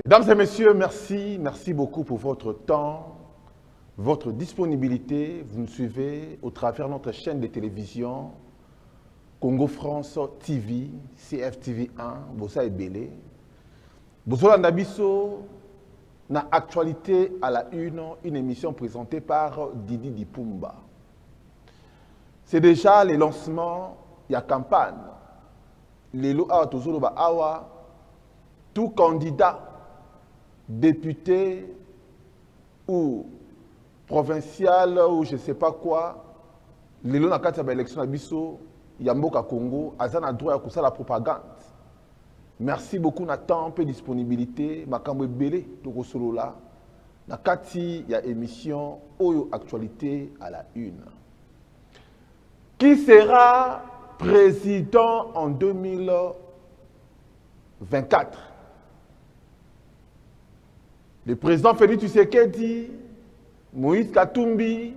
Mesdames et messieurs, merci beaucoup pour votre temps, votre disponibilité. Vous nous suivez au travers de notre chaîne de télévision Congo France TV, CFTV1, Bossa et Belé. Bozola Ndabiso, na actualité à la une émission présentée par Didi Dipumba. C'est déjà le lancement, il y a campagne. Les lois à Tozoloba Awa, tout candidat député ou provincial ou je ne sais pas quoi, les lois dans la élection à Bisso, Yamboka Congo, Azan a droit à la propagande. Merci beaucoup Nathan, peu disponibilité, Makambo Belé, Toko Solo là. Nakati, il y a émission Oyo Actualité à la une. Qui sera président en 2024? Le président Félix Tshisekedi, Moïse Katumbi,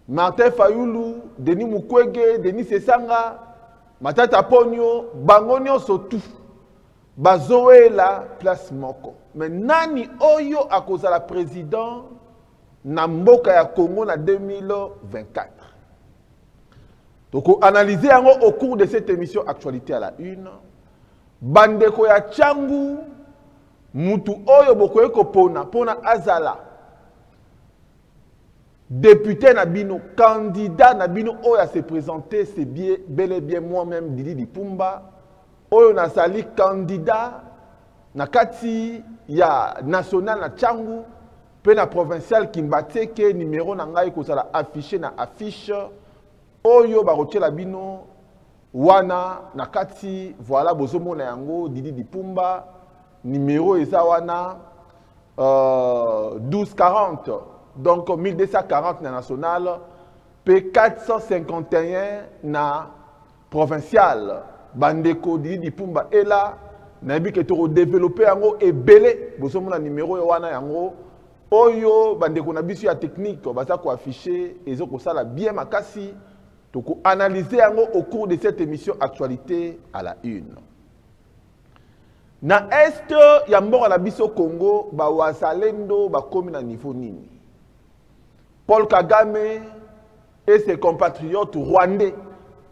Martin Fayulu, Denis Mukwege, Denis Sesanga, Matata Ponyo, Bangonyo Sotou, Bazoé la place Moko. Mais Nani Oyo a cause la président Namboka ya Congo en 2024. Donc, analyser au cours de cette émission Actualité à la une, Bandeko ya Tchangu, Mutu Oyo Bokoye Kopona, Pona Azala, député Nabino, candidat Nabino Oyo a se présenter, c'est bien, bel et bien moi-même, Didi Dipumba, Oyo Nasali candidat, Nakati, ya national na Tchangu, pe na provincial Kimbateke, numéro Nangai Kosala affiché na affiche, Oyo Baroche Labino, Wana, Nakati, voilà, Bozomo na yango, Didi Dipumba, numéro Ezawana 1240, donc 1240 na national, P451 na provincial, Bandeko Didi Dipumba est là, nabi que tu développer yango et belé, bosomo na numéro Ewana yango, Oyo Bandeko na bisu ya technique, baza ko afficher, ezoko sala bien makasi, toko analyser yango au cours de cette émission Actualité à la une. Na est ya mboka na biso Congo ba wazalendo ba komi na niveau nini. Paul Kagame et ses compatriotes rwandais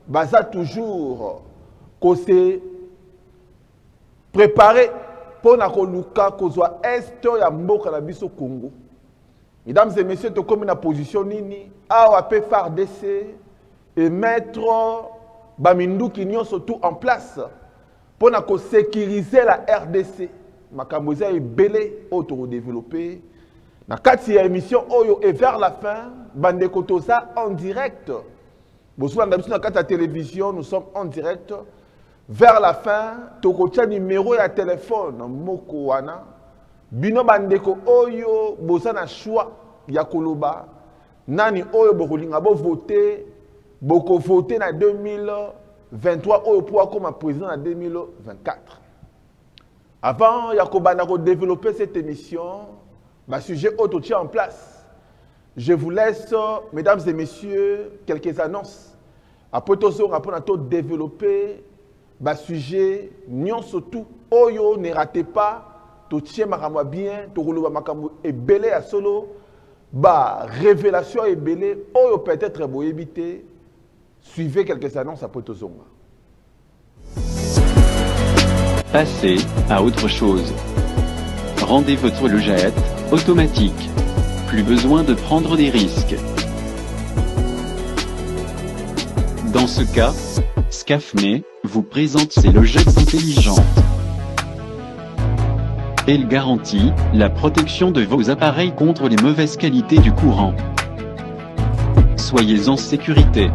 baza toujours ko se préparer pour na koluka kozwa est ya mboka na biso Congo. Mesdames et messieurs, to komi na position nini awa pe FARDC et mettre baminduki nyonso tout en place pour sécuriser la RDC. Makamboza est belé, auto-développé. Na kati ya émission Oyo et vers la fin, Bande Kotosa en direct. Bonsoir, dans la télévision, nous sommes en direct. Vers la fin, Tokocha numéro ya téléphone, Moko Wana. Bino Bandeko Oyo, Bosa na choix, Yakoloba. Nani Oyo Bokolinga bo voter, Boko voter na 2023 Oyo pour comme président en 2024. Avant, Yakobana de développer cette émission, ma sujet auto tient en place. Je vous laisse, mesdames et messieurs, quelques annonces. Après tout ça, on va développer ma sujet, nyon surtout, Oyo, ne ratez pas, tout tient makamwa bien, tout roule makamwa et belé à solo, ba révélation et belé, Oyo peut-être beau éviter. Suivez quelques annonces à Potozonga. Passez à autre chose. Rendez votre logette automatique. Plus besoin de prendre des risques. Dans ce cas, Scafme vous présente ses logettes intelligentes. Elle garantit la protection de vos appareils contre les mauvaises qualités du courant. Soyez en sécurité.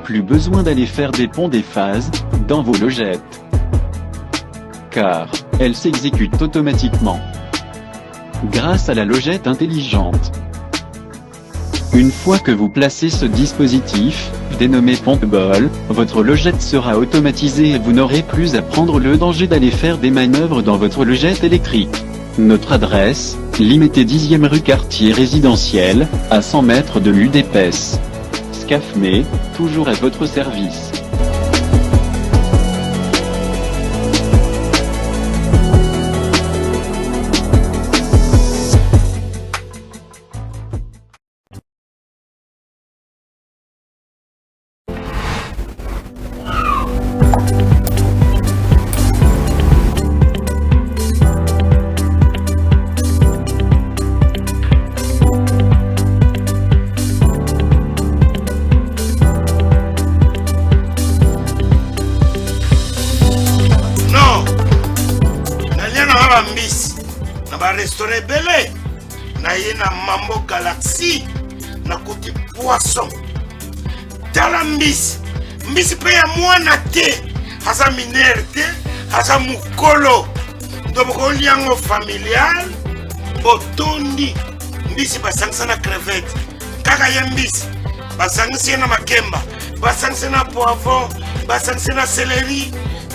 Plus besoin d'aller faire des ponts des phases dans vos logettes, car elles s'exécutent automatiquement grâce à la logette intelligente. Une fois que vous placez ce dispositif, dénommé Pompeball, votre logette sera automatisée et vous n'aurez plus à prendre le danger d'aller faire des manœuvres dans votre logette électrique. Notre adresse, Limité 10e rue quartier résidentiel, à 100 mètres de l'UDPS. SCAFME, toujours à votre service. Restaurant belé na yena Mambo Galaxy na côté poisson tala mbisi pe ya mwana te hasa minere te hasa mukolo ndoboko liango familial botondi mbisi basangisa na crevette kaka ye mbisi basangisa na makemba basangisa na poivron basangisa na céleri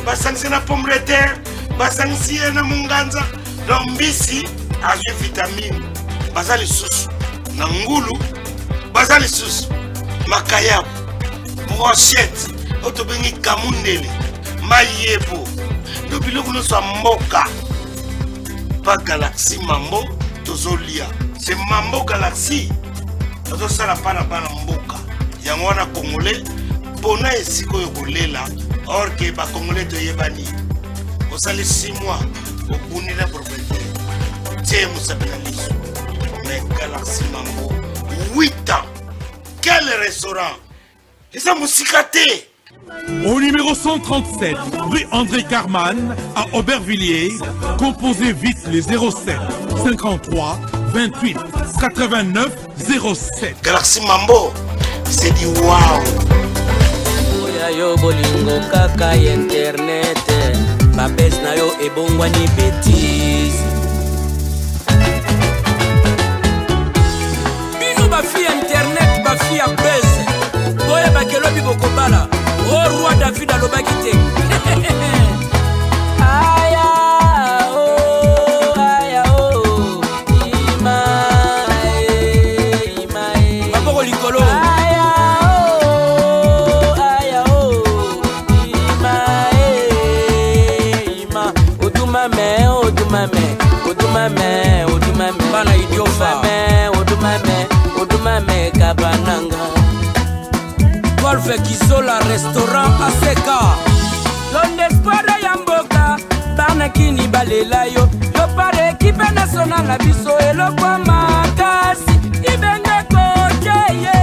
basangisa na pomme de terre basangisa na munganza. Donc mbisi azwi vitamine baza lisusu na ngulu baza lisusu makayabu brochette otobengi kamundele mayepo ndo biloko nyonso ya mboka pa Galaxy Mambo tozolia c'est Mambo Galaxy tozosala pana bana mboka yango wana congolais mpona esika oyo kolela or ke bacongolais toyebani osali 6 mois okuni la propriété tiens Moussabina Liso mais Galaxy Mambo 8 ans quel restaurant et ça mousikaté. Au numéro 137 rue André Carman à Aubervilliers, composez vite les 07 53 28 89 07. Galaxy Mambo c'est du wow. Yo bolingo kaka internet babes na yo ebongwani bêtise bino bafi internet bafi ya bese boye bakelo bibokobala o roi David alobaki te aya oh ima baboko likolo odumame bana idiofa odumame kabananga golf kizola restaurant aseka londe sport ya mboka bana kini balela yo pare equipe nationale na biso elokwa makasi ibenge kokeye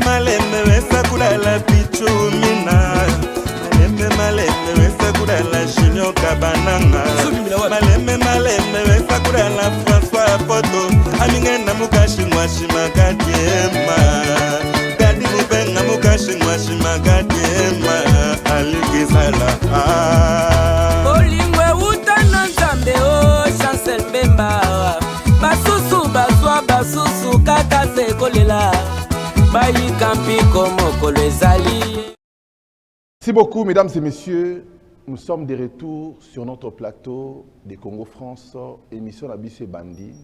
Malembe wesa kulala pichumina Malembe wesa kulala Junior Kabananga Malembe wesa kulala François Poto Amingena mukashi mwashi makadiema Gadi mubenga mukashi mwashi makadiema Alikizala Olingwe utana nzambe o Chancel Mbemba Basusu baswa basusu kaka sekolela Merci beaucoup, mesdames et messieurs. Nous sommes de retour sur notre plateau de Congo France, émission La Bisse Bandi.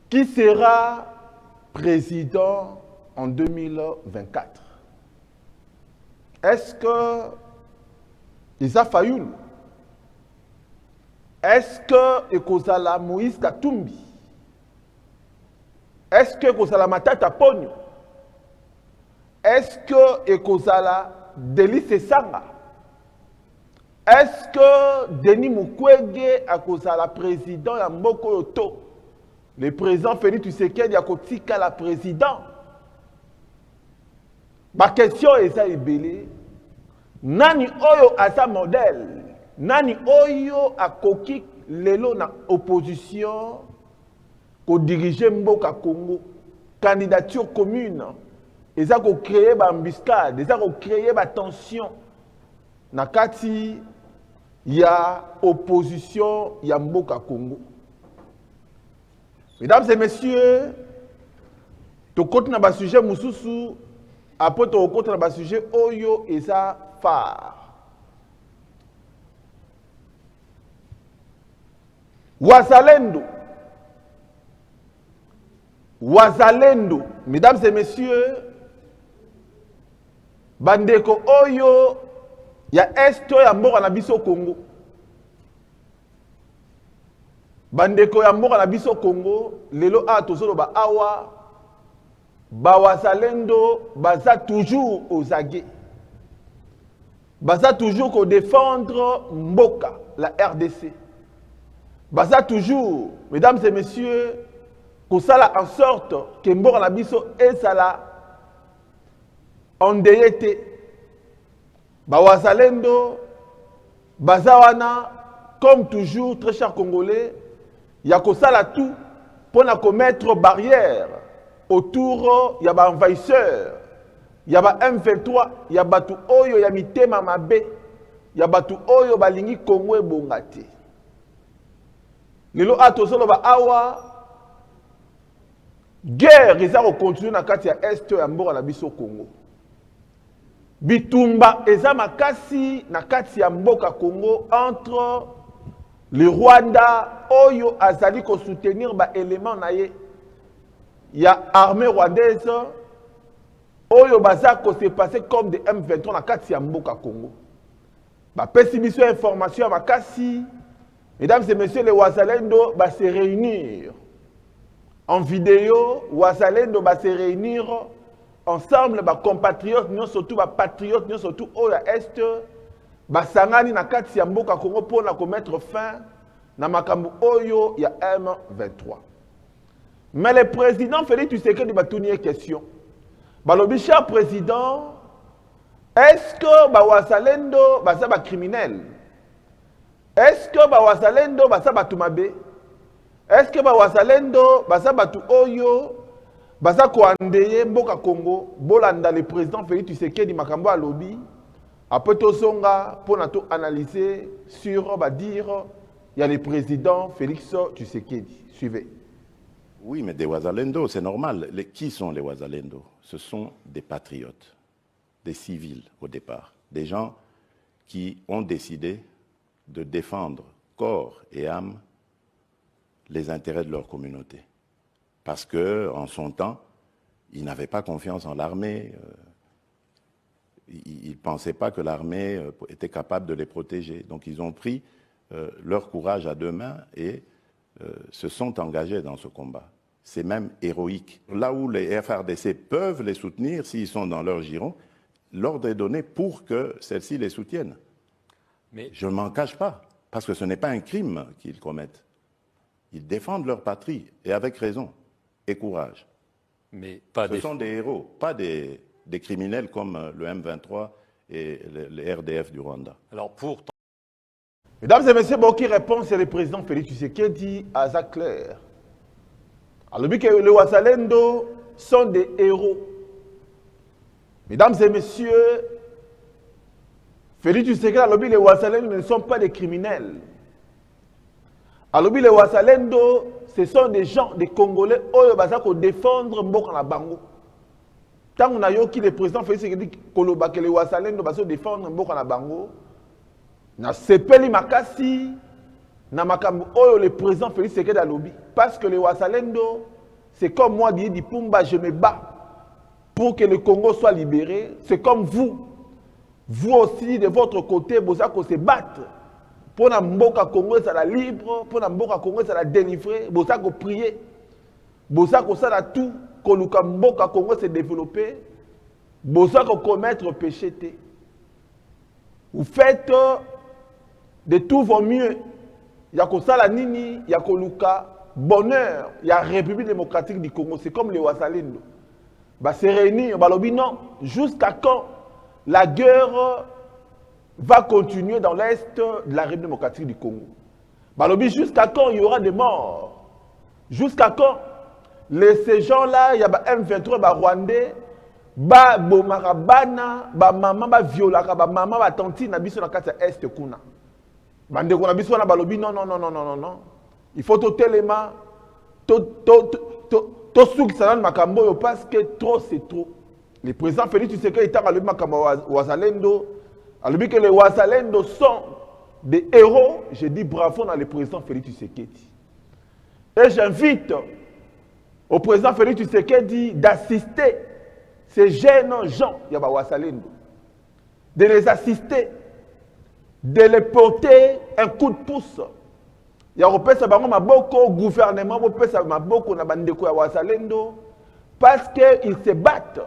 Qui sera président en 2024? Est-ce que Isa Fayoul? Est-ce que Ekozala Moïse Katumbi? Est-ce que Ekozala Matata Pogno? Est-ce que Ekozala Delice Sanga? Est-ce que Denis Mukwege Ekozala président ya Mboko Yoto? Le président Félix Tshisekedi Akotika la président? Ma question est ça, Ebélé. Nani oyo asa modèle, nani oyo akoki lelo na opposition ko diriger mboka Congo, candidature commune, eza ko créer ba embuscade, eza ko créer ba tension na kati ya opposition ya mboka Congo. Mesdames et messieurs, to côté na ba sujet mususu, après to côté na ba sujet oyo eza phare. Wazalendo. Wazalendo, mesdames et messieurs, bandeko oyo ya esto ya mboka na biso Congo. Bandeko ya mboka na biso Congo, lelo a tozolo ba awa, ba wazalendo baza toujours aux aguets. Baza toujours ko défendre mboka, la RDC. Baza toujours, mesdames et messieurs, ko sala en sorte que mboka na biso esala endeuillé. Ba wazalendo baza wana, comme toujours, très chers Congolais, ya ko sala tout pour na commettre barrière autour ya ba envahisseurs, ya ba M23, ya batu oyo ya mitema mabe, ya batu oyo balingi Congo ebonga te. Lelo atosolo ba awa guerre eza ko continuer na kati ya est ya mboka na biso Congo. Bitumba eza makasi na kati ya mboka Congo entre le Rwanda oyo azali ko soutenir ba élément na ye ya armée rwandaise oyo baza ko se passer comme des M23 na kati ya mboka Congo. Ba pesi biso information ya makasi. Mesdames et messieurs, les Wazalendo va se réunir en vidéo. Wazalendo va se réunir ensemble, les compatriotes, nous surtout les patriotes, nous surtout au Est, va sangani na kati ya mboka Congo pour na commettre fin na makambu oyo ya M23. Mais le président Félix Tshisekedi va tourner question. Balobi cher président, est-ce que ba Wazalendo va sa ba criminel? Est-ce que ba wazalendo basa batu mabe? Est-ce que ba wazalendo basa batu oyo basa ko andeye mboka Congo bolanda le président Félix Tshisekedi makambo alobi après to songa pour na to analyser sur ba dire il y a le président Félix Tshisekedi. Suivez. Oui, mais des wazalendo, c'est normal. Qui sont les wazalendo? Ce sont des patriotes, des civils au départ, des gens qui ont décidé de défendre corps et âme les intérêts de leur communauté. Parce qu'en son temps, ils n'avaient pas confiance en l'armée. Ils ne pensaient pas que l'armée était capable de les protéger. Donc ils ont pris leur courage à deux mains et se sont engagés dans ce combat. C'est même héroïque. Là où les FRDC peuvent les soutenir, s'ils sont dans leur giron, l'ordre est donné pour que celles-ci les soutiennent. Mais je ne m'en cache pas, parce que ce n'est pas un crime qu'ils commettent. Ils défendent leur patrie, et avec raison, et courage. Mais pas ce sont des héros, pas des criminels comme le M23 et le RDF du Rwanda. Alors pour... Mesdames et messieurs, bon, qui répond, c'est le président Félix Tshisekedi à Zaclair. Alors, que les Wazalendo sont des héros. Mesdames et messieurs, Félix Tshisekedi a lobby les Wazalendo ne sont pas des criminels. A lobby les Wazalendo, ce sont des gens, des Congolais, qui défendre Mboka na Bango. Tant qu'on a eu le président Félix Tshisekedi que les Wazalendo va défendre Mboka na Bango, na sepeli makasi, na makambo oyo le président Félix Tshisekedi a lobby. Parce que les Wazalendo, c'est comme moi, Didier Pumba, je me bats pour que le Congo soit libéré. C'est comme vous. Vous aussi, de votre côté, vous allez se battre pour que Mboka Congo soit libre, pour que Mboka Congo soit délivré, vous allez prier, vous allez faire tout pour que Mboka Congo se développe, vous allez commettre péché. Vous faites de tout vos mieux. Il y a que nini, il y a que bonheur, il y a la République démocratique du Congo. C'est comme les Wazalendo. Bah, se réunir, bah, non, jusqu'à quand la guerre va continuer dans l'Est de la République démocratique du Congo. Balobi, jusqu'à quand il y aura des morts? Jusqu'à quand? Ces gens-là, il y a M23, Rwandais, Bomarabana, maman, violaka, maman, tantine, na biso na kati Est kuna. Bande kuna biso na balobi, non. Il faut tout élément, tout souk sanan makambo, parce que trop c'est trop. Le président Félix Tshisekedi est à makambo Wazalendo, alors que les Wazalendo sont des héros, je dis bravo dans le président Félix Tshisekedi. Et j'invite au président Félix Tshisekedi d'assister ces jeunes gens, Yaba Wazalendo, de les assister, de les porter un coup de pouce. Il y a un gouvernement, parce qu'ils se battent.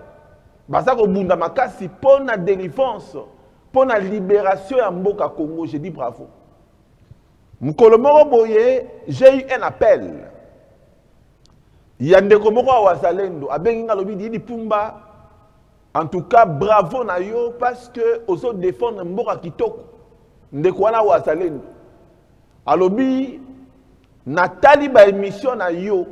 Pour la délivrance, pour la libération de Mboka Congo, je dis bravo. J'ai eu un appel. Il y a des Wazalendo, en tout cas, bravo na yo, parce que aux autres défendre Mboka Kitoko. Ndekwana Wazalendo. Alobi, Nathalie ba émission na yo.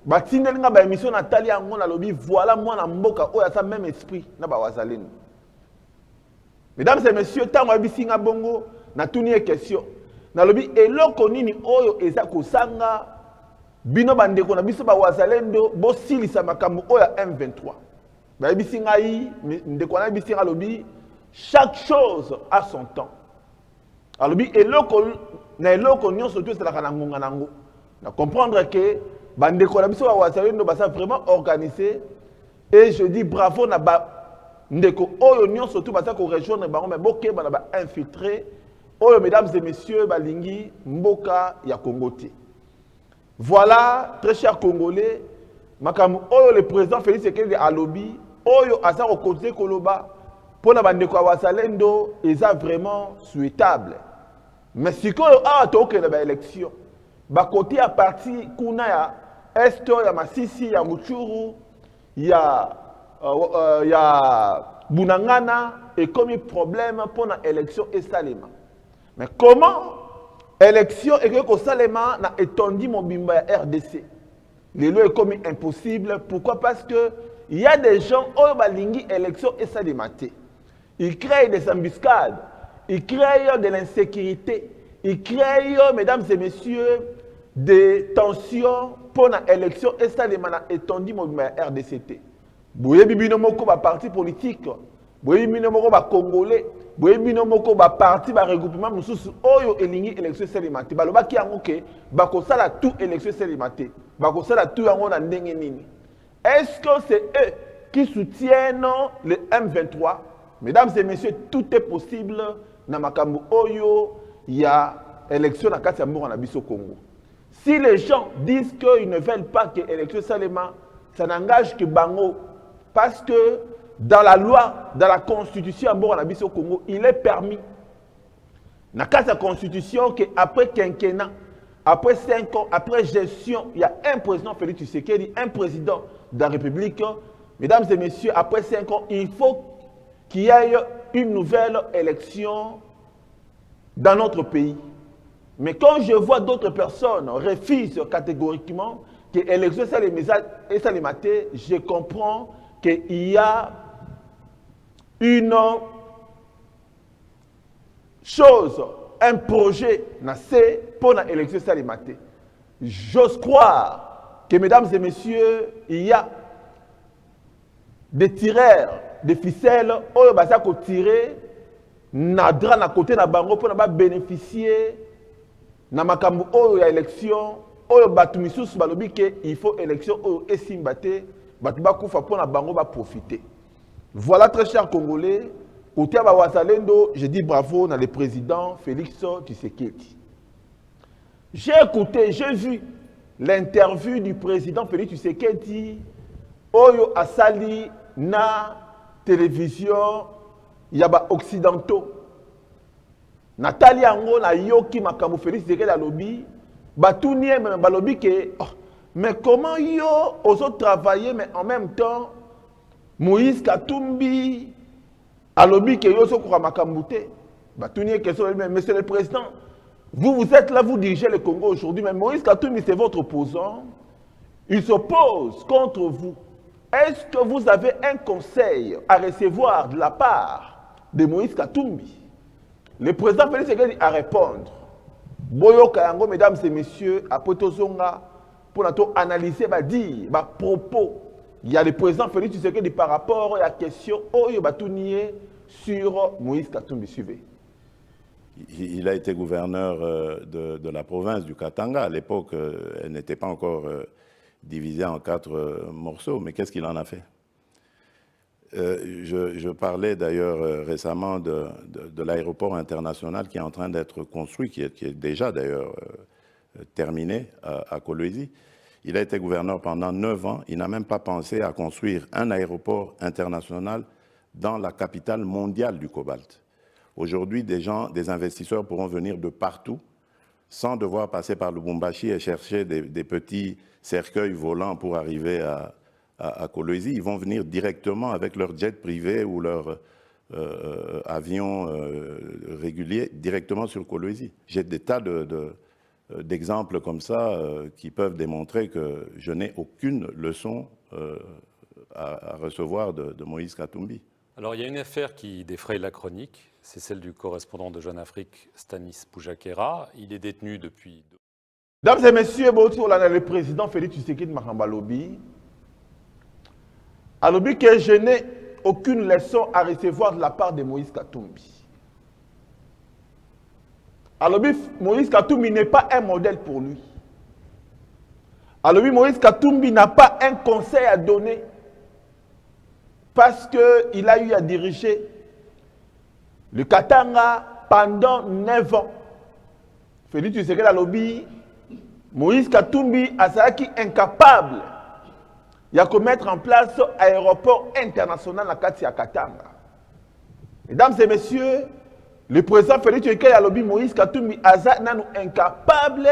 Batindelinga ba émission Nathalie angon alobi, voilà moi na Mboka, oh, y a ça même esprit, na ba Wazalendo. Mesdames et messieurs, tant que bisinga bongo, na tuni question. Na lobi, eloko nini oyo eza kosanga, bino bandeko na biso ba Wazalendo, bo silisa makambo oyo M23. Ba bisinga yi, ndeko na bisinga lobi, chaque chose a son temps. Alobi, eloko nyonso tout c'est la kanangonga nango. Na comprendre que bandeko na biso ba Wazalendo ba ça vraiment organisé, et je dis bravo na ba ndeko oyo nyonso tout ba ça ko rejoindre bango mais boké ba na ba infiltrer oyo mesdames et messieurs balingi mboka ya Congo ti. Voilà, très chers Congolais, makambo oyo le président Félix Tshisekedi alobi oyo asa ko côté koloba pour la bandeko ya Wazalendo eza vraiment souhaitable. Mais si koyo a toke na ba élection ba côté à parti kuna ya est ya Masisi ya Muchuru ya Bunangana et comme problème pour l'élection et Salema. Mais comment élection et que Salema n'a étendu mon bimba RDC? Les lois est comme impossible. Pourquoi? Parce que il y a des gens qui balingi élection et Salema. Ils créent des embuscades, ils créent de l'insécurité, ils créent, mesdames et messieurs, des tensions pour l'élection et Salema n'a étendu mon bimba RDC. Boye bibino moko ba parti politique, boye bibino moko ba congolais, boye bibino moko ba parti ba regroupement mususu oyo elingi élection sélimate. Baloba ki yango ke ba ko sala tout élection sélimate. Ba ko sala tout yango na ndenge nini. Est-ce que c'est eux qui soutiennent le M23? Mesdames et messieurs, tout est possible na makambo oyo ya élection na kati ya mboka na biso Congo. Si les gens disent qu'ils ne veulent pas que l'élection Salema, ça n'engage que Bango. Parce que dans la loi, dans la constitution au Congo, il est permis. Dans la constitution, qu'après quinquennat, après 5 ans, après gestion, il y a un président Félix Tshisekedi, un président de la République. Mesdames et messieurs, après 5 ans, il faut qu'il y ait une nouvelle élection dans notre pays. Mais quand je vois d'autres personnes refusent catégoriquement que l'élection est salimatée, je comprends qu'il y a une chose, un projet pour l'élection salimatée. J'ose croire que, mesdames et messieurs, il y a des tireurs, des ficelles, qui tirer nadra na côté na bango pour bénéficier na makambo oyo ya élection oyo batu misusu balobi ke il faut élection oyo esimbate batu bakufa pour na bango ba profiter. Voilà, très chers Congolais, côté ba Wazalendo, je dis bravo na le président Félix Tshisekedi. J'ai écouté, j'ai vu l'interview du président Félix Tshisekedi oyo asali na télévision yaba occidentaux. Nathalie Ango na yoki makambo Félix Tshisekedi alobi batuni même balobi ke oh, mais comment yo oso travailler mais en même temps Moïse Katumbi alobi ke yo so ko makambo te. Monsieur le Président, vous êtes là, vous dirigez le Congo aujourd'hui, mais Moïse Katumbi, c'est votre opposant. Il s'oppose contre vous. Est-ce que vous avez un conseil à recevoir de la part de Moïse Katumbi? Le président Félix Tshisekedi à répondre. Boyo Kayango, mesdames et messieurs, après Tozonga, pour analyser, dire, propos. Il y a le président Félix Tshisekedi par rapport à la question sur Moïse Katumbi. Suivez. Il a été gouverneur de la province du Katanga. À l'époque, elle n'était pas encore divisée en 4 morceaux. Mais qu'est-ce qu'il en a fait? Je parlais d'ailleurs récemment de l'aéroport international qui est en train d'être construit, qui est déjà d'ailleurs terminé à Kolwezi. Il a été gouverneur pendant 9 ans. Il n'a même pas pensé à construire un aéroport international dans la capitale mondiale du cobalt. Aujourd'hui, des investisseurs pourront venir de partout sans devoir passer par Lubumbashi et chercher des petits cercueils volants pour arriver à Kolwezi. Ils vont venir directement avec leur jet privé ou leur avion régulier directement sur Kolwezi. J'ai des tas d'exemples comme ça qui peuvent démontrer que je n'ai aucune leçon à recevoir de Moïse Katumbi. Alors il y a une affaire qui défraye la chronique, c'est celle du correspondant de Jeune Afrique, Stanis Poujakera. Il est détenu depuis... Mesdames et messieurs, bonjour, là, le président Félix Tshisekedi Makhamba Lobi. A Lobi que je n'ai aucune leçon à recevoir de la part de Moïse Katumbi. A Lobi, Moïse Katumbi n'est pas un modèle pour lui. A Lobi, Moïse Katumbi n'a pas un conseil à donner parce qu'il a eu à diriger le Katanga pendant 9 ans. Félix Tshisekedi Alobi, Moïse Katumbi a incapable de mettre en place l'aéroport international à Katia Katanga. Mesdames et messieurs, le président Félix Tshisekedi Alobi, Moïse Katumbi a incapable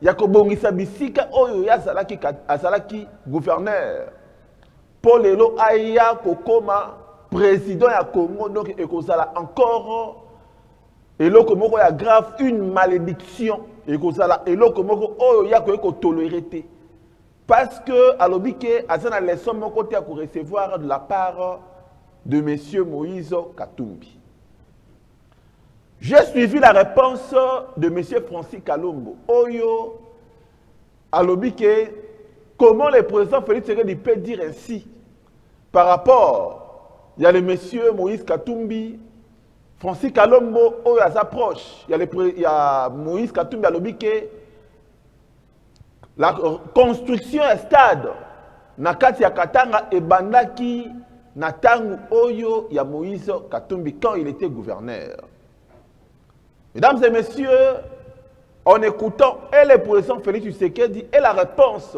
de bongisa bisika oyo azalaki gouverneur. Paul Elo Aya Kokoma, président du Congo, donc il y a encore grave une malédiction. Il y a toléré. Parce que, à l'objet, il y a une leçon à recevoir de la part de M. Moïse Katumbi. J'ai suivi la réponse de M. Francis Kalombo. Oyo, à l'objet, comment le président Félix Tshisekedi peut dire ainsi par rapport, il y a le monsieur Moïse Katumbi, Francis Kalombo, où il s'approche, il y a Moïse Katumbi à l'objet, la construction est stade, Nakati ya Katanga et Bandaki, Natangu Oyo, il y a Moïse Katumbi quand il était gouverneur. Mesdames et messieurs, en écoutant et le président Félix Tshisekedi et la réponse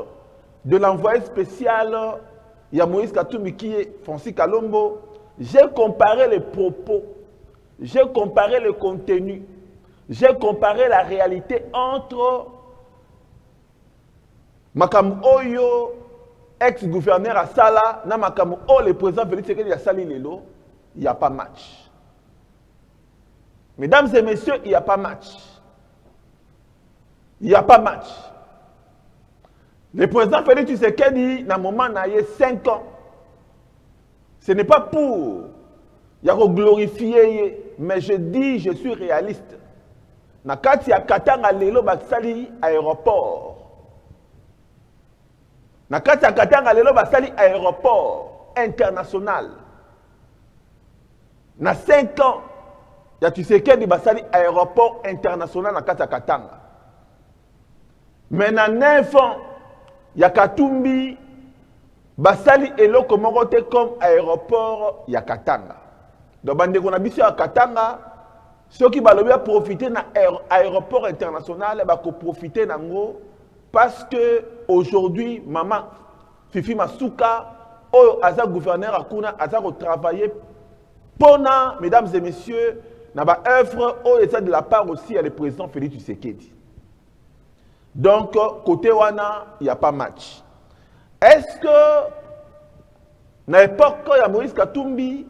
de l'envoyé spécial, il y a Moïse Katumbi qui est Francis Kalombo, j'ai comparé les propos, j'ai comparé le contenu, j'ai comparé la réalité entre Makamu Oyo, ex-gouverneur à Sala, na Makamu O, le président Félix Tshisekedi à Sali Lelo, il n'y a pas match. Mesdames et messieurs, il n'y a pas match. Il n'y a pas match. Le président Félix Tshisekedi, dans un moment, il y a 5 ans. Ce n'est pas pour glorifier, mais je dis, je suis réaliste. Nakati ya Katanga lelo basali aéroport. Nakati ya Katanga lelo basali aéroport international. Na 5 ans, ya Tshisekedi basali aéroport international nakati ya Katanga. Mais na 9 ans, ya Katumbi basali eloko moko te comme aéroport ya Katanga. Donc bandeko na biso ya Katanga, ceux qui balobi profiter na aéroport international ba ko profiter nango parce que aujourd'hui maman Fifi Masuka oyo aza gouverneur akuna aza ko travailler pona mesdames et messieurs na ba œuvre oyo eza de la part aussi à le président Félix Tshisekedi. Donc côté wana il y a pas match. Est-ce que na époque ya Moïse Katumbi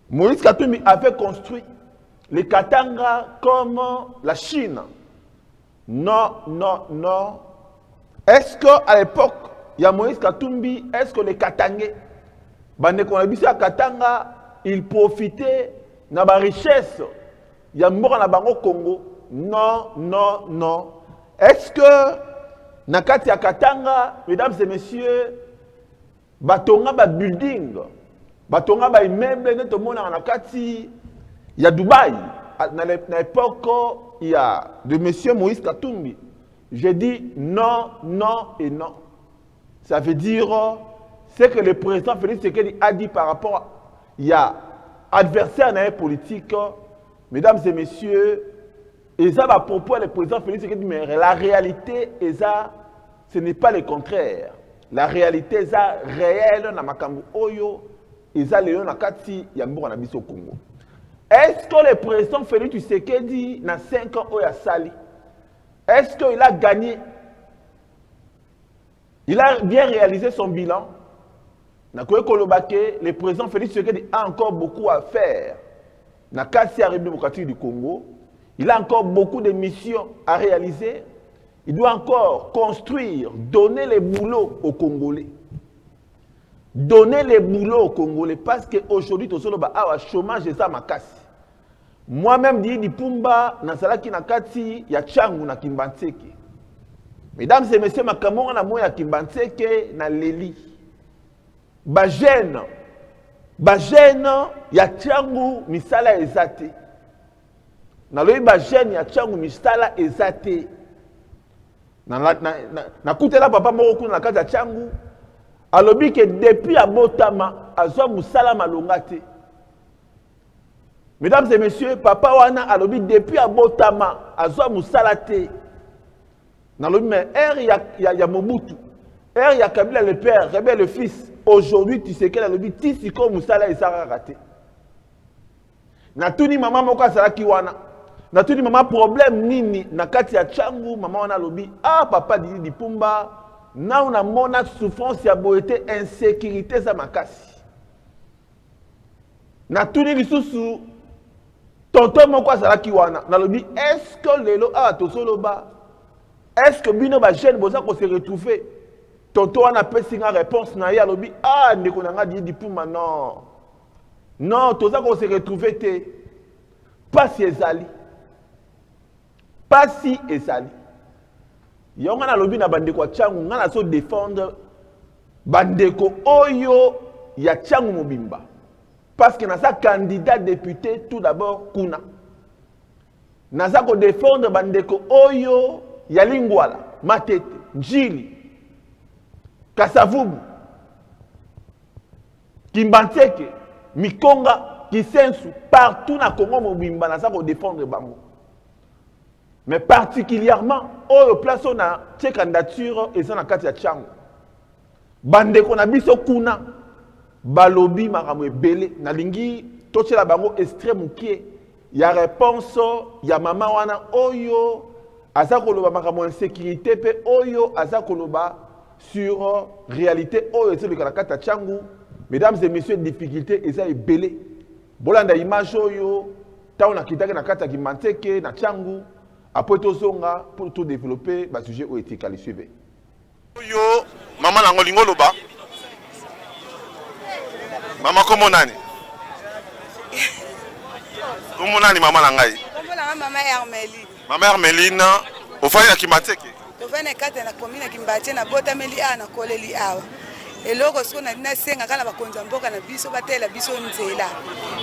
Moïse Katumbi avait construit les Katanga comme la Chine. Non, non, non. Est-ce qu'à l'époque, il y a Moïse Katumbi, est-ce que les Katangais, à Katanga, ils profitaient de la richesse? Il y a au Congo. Non, non, non. Est-ce que, Nakati à Katanga, mesdames et messieurs, batonga ba building, batonga ba immeuble, net au monde en Nakati, il y a Dubaï. À l'époque, il y a de monsieur Moïse Katumbi. J'ai dit non, non et non. Ça veut dire ce que le président Félix Tshisekedi a dit par rapport à... Il y a adversaire dans la politique, mesdames et messieurs, et ça va propos le président Félix Tshisekedi, mais la réalité, ce n'est pas le contraire. La réalité est réelle dans Makambu Oyo, et ça, Léon Nakati, Yambo Nabiso Congo. Est-ce que le président Félix Tshisekedi, dans 5 ans, Oya Sali, est-ce qu'il a gagné? Il a bien réalisé son bilan. Le président Félix Tshisekedi a encore beaucoup à faire. Dans la République démocratique du Congo, il a encore beaucoup de missions à réaliser. Il doit encore construire, donner les boulots aux Congolais. Donner les boulots aux Congolais parce qu'aujourd'hui, tout le chômage est à ma casse. Moi-même, je dis Pumba, Nasalaki Nakati, ya Changu na Kimbanseke. Mesdames et messieurs, makamon na moya Kimbanseke na Leli. Bajene ya Changu misala ezate. Na loi bajene ya Changu misala ezate. Na kutela papa moko kuna na kati ya Changu. Alobi que depuis abotama azwa musala malongate. Mesdames et messieurs, papa wana alobi depuis abotama azwa musala te. Na lobi mais ya Mobutu, ya Kabila le père, Rebelle le fils. Aujourd'hui tu sais qu'elle alobi tisi ko musala ezara raté. Na tuni mama moko asalaki wana. Na tuni mama problème nini na kati ya Changu mama wana alobi ah papa di Pumba na una mona souffrance ya boité insécurité za makasi. Na tuni lisusu tonton moko azalaki wana na lobi est-ce que lelo a tosoloba est-ce que bino ba jeune boza ko se retrouver tonton wana pesi nga réponse na ya lobi ah ndeko na nga di Pumba non non toza ko se retrouver te pasi ezali pasi ezali yonga na lobi na bandeko ya Changu nga na so défendre bandeko oyo ya Changu mobimba parce que nasa candidat député tout d'abord kuna nasa ko défendre bandeko oyo ya Lingwala Matete Njili Kasavubu Kimbanseke Mikonga Kisensu partout na Congo mobimba nasa ko défendre bango. Mais particulièrement, au place on a ces candidatures et ça na kati ya Changu. Bande ko na biso kuna balobi makamwe belé na lingi tochela bango extrême qui ya réponse ya mama wana oyo asa koloba makamwe insécurité pe oyo asa koloba sur réalité oyo c'est le kati ya Changu. Mesdames et messieurs, difficulté et ça est belé. Bolanda image oyo ta on a kitaka na kati ya Kimbanseke na Changu. Après tout ça, pour tout développer, le sujet a été qualifié. Yo, maman nangolingo loba. Maman comment nani? Comment nani maman nangai? Maman Hermeline. Maman Hermeline, au fait ya Kimbanseke. Au fait na kata na commune Kimbanseke na botameli a na koleli awa. Eloko so na senga kana bakonza mboka na biso batela biso nzela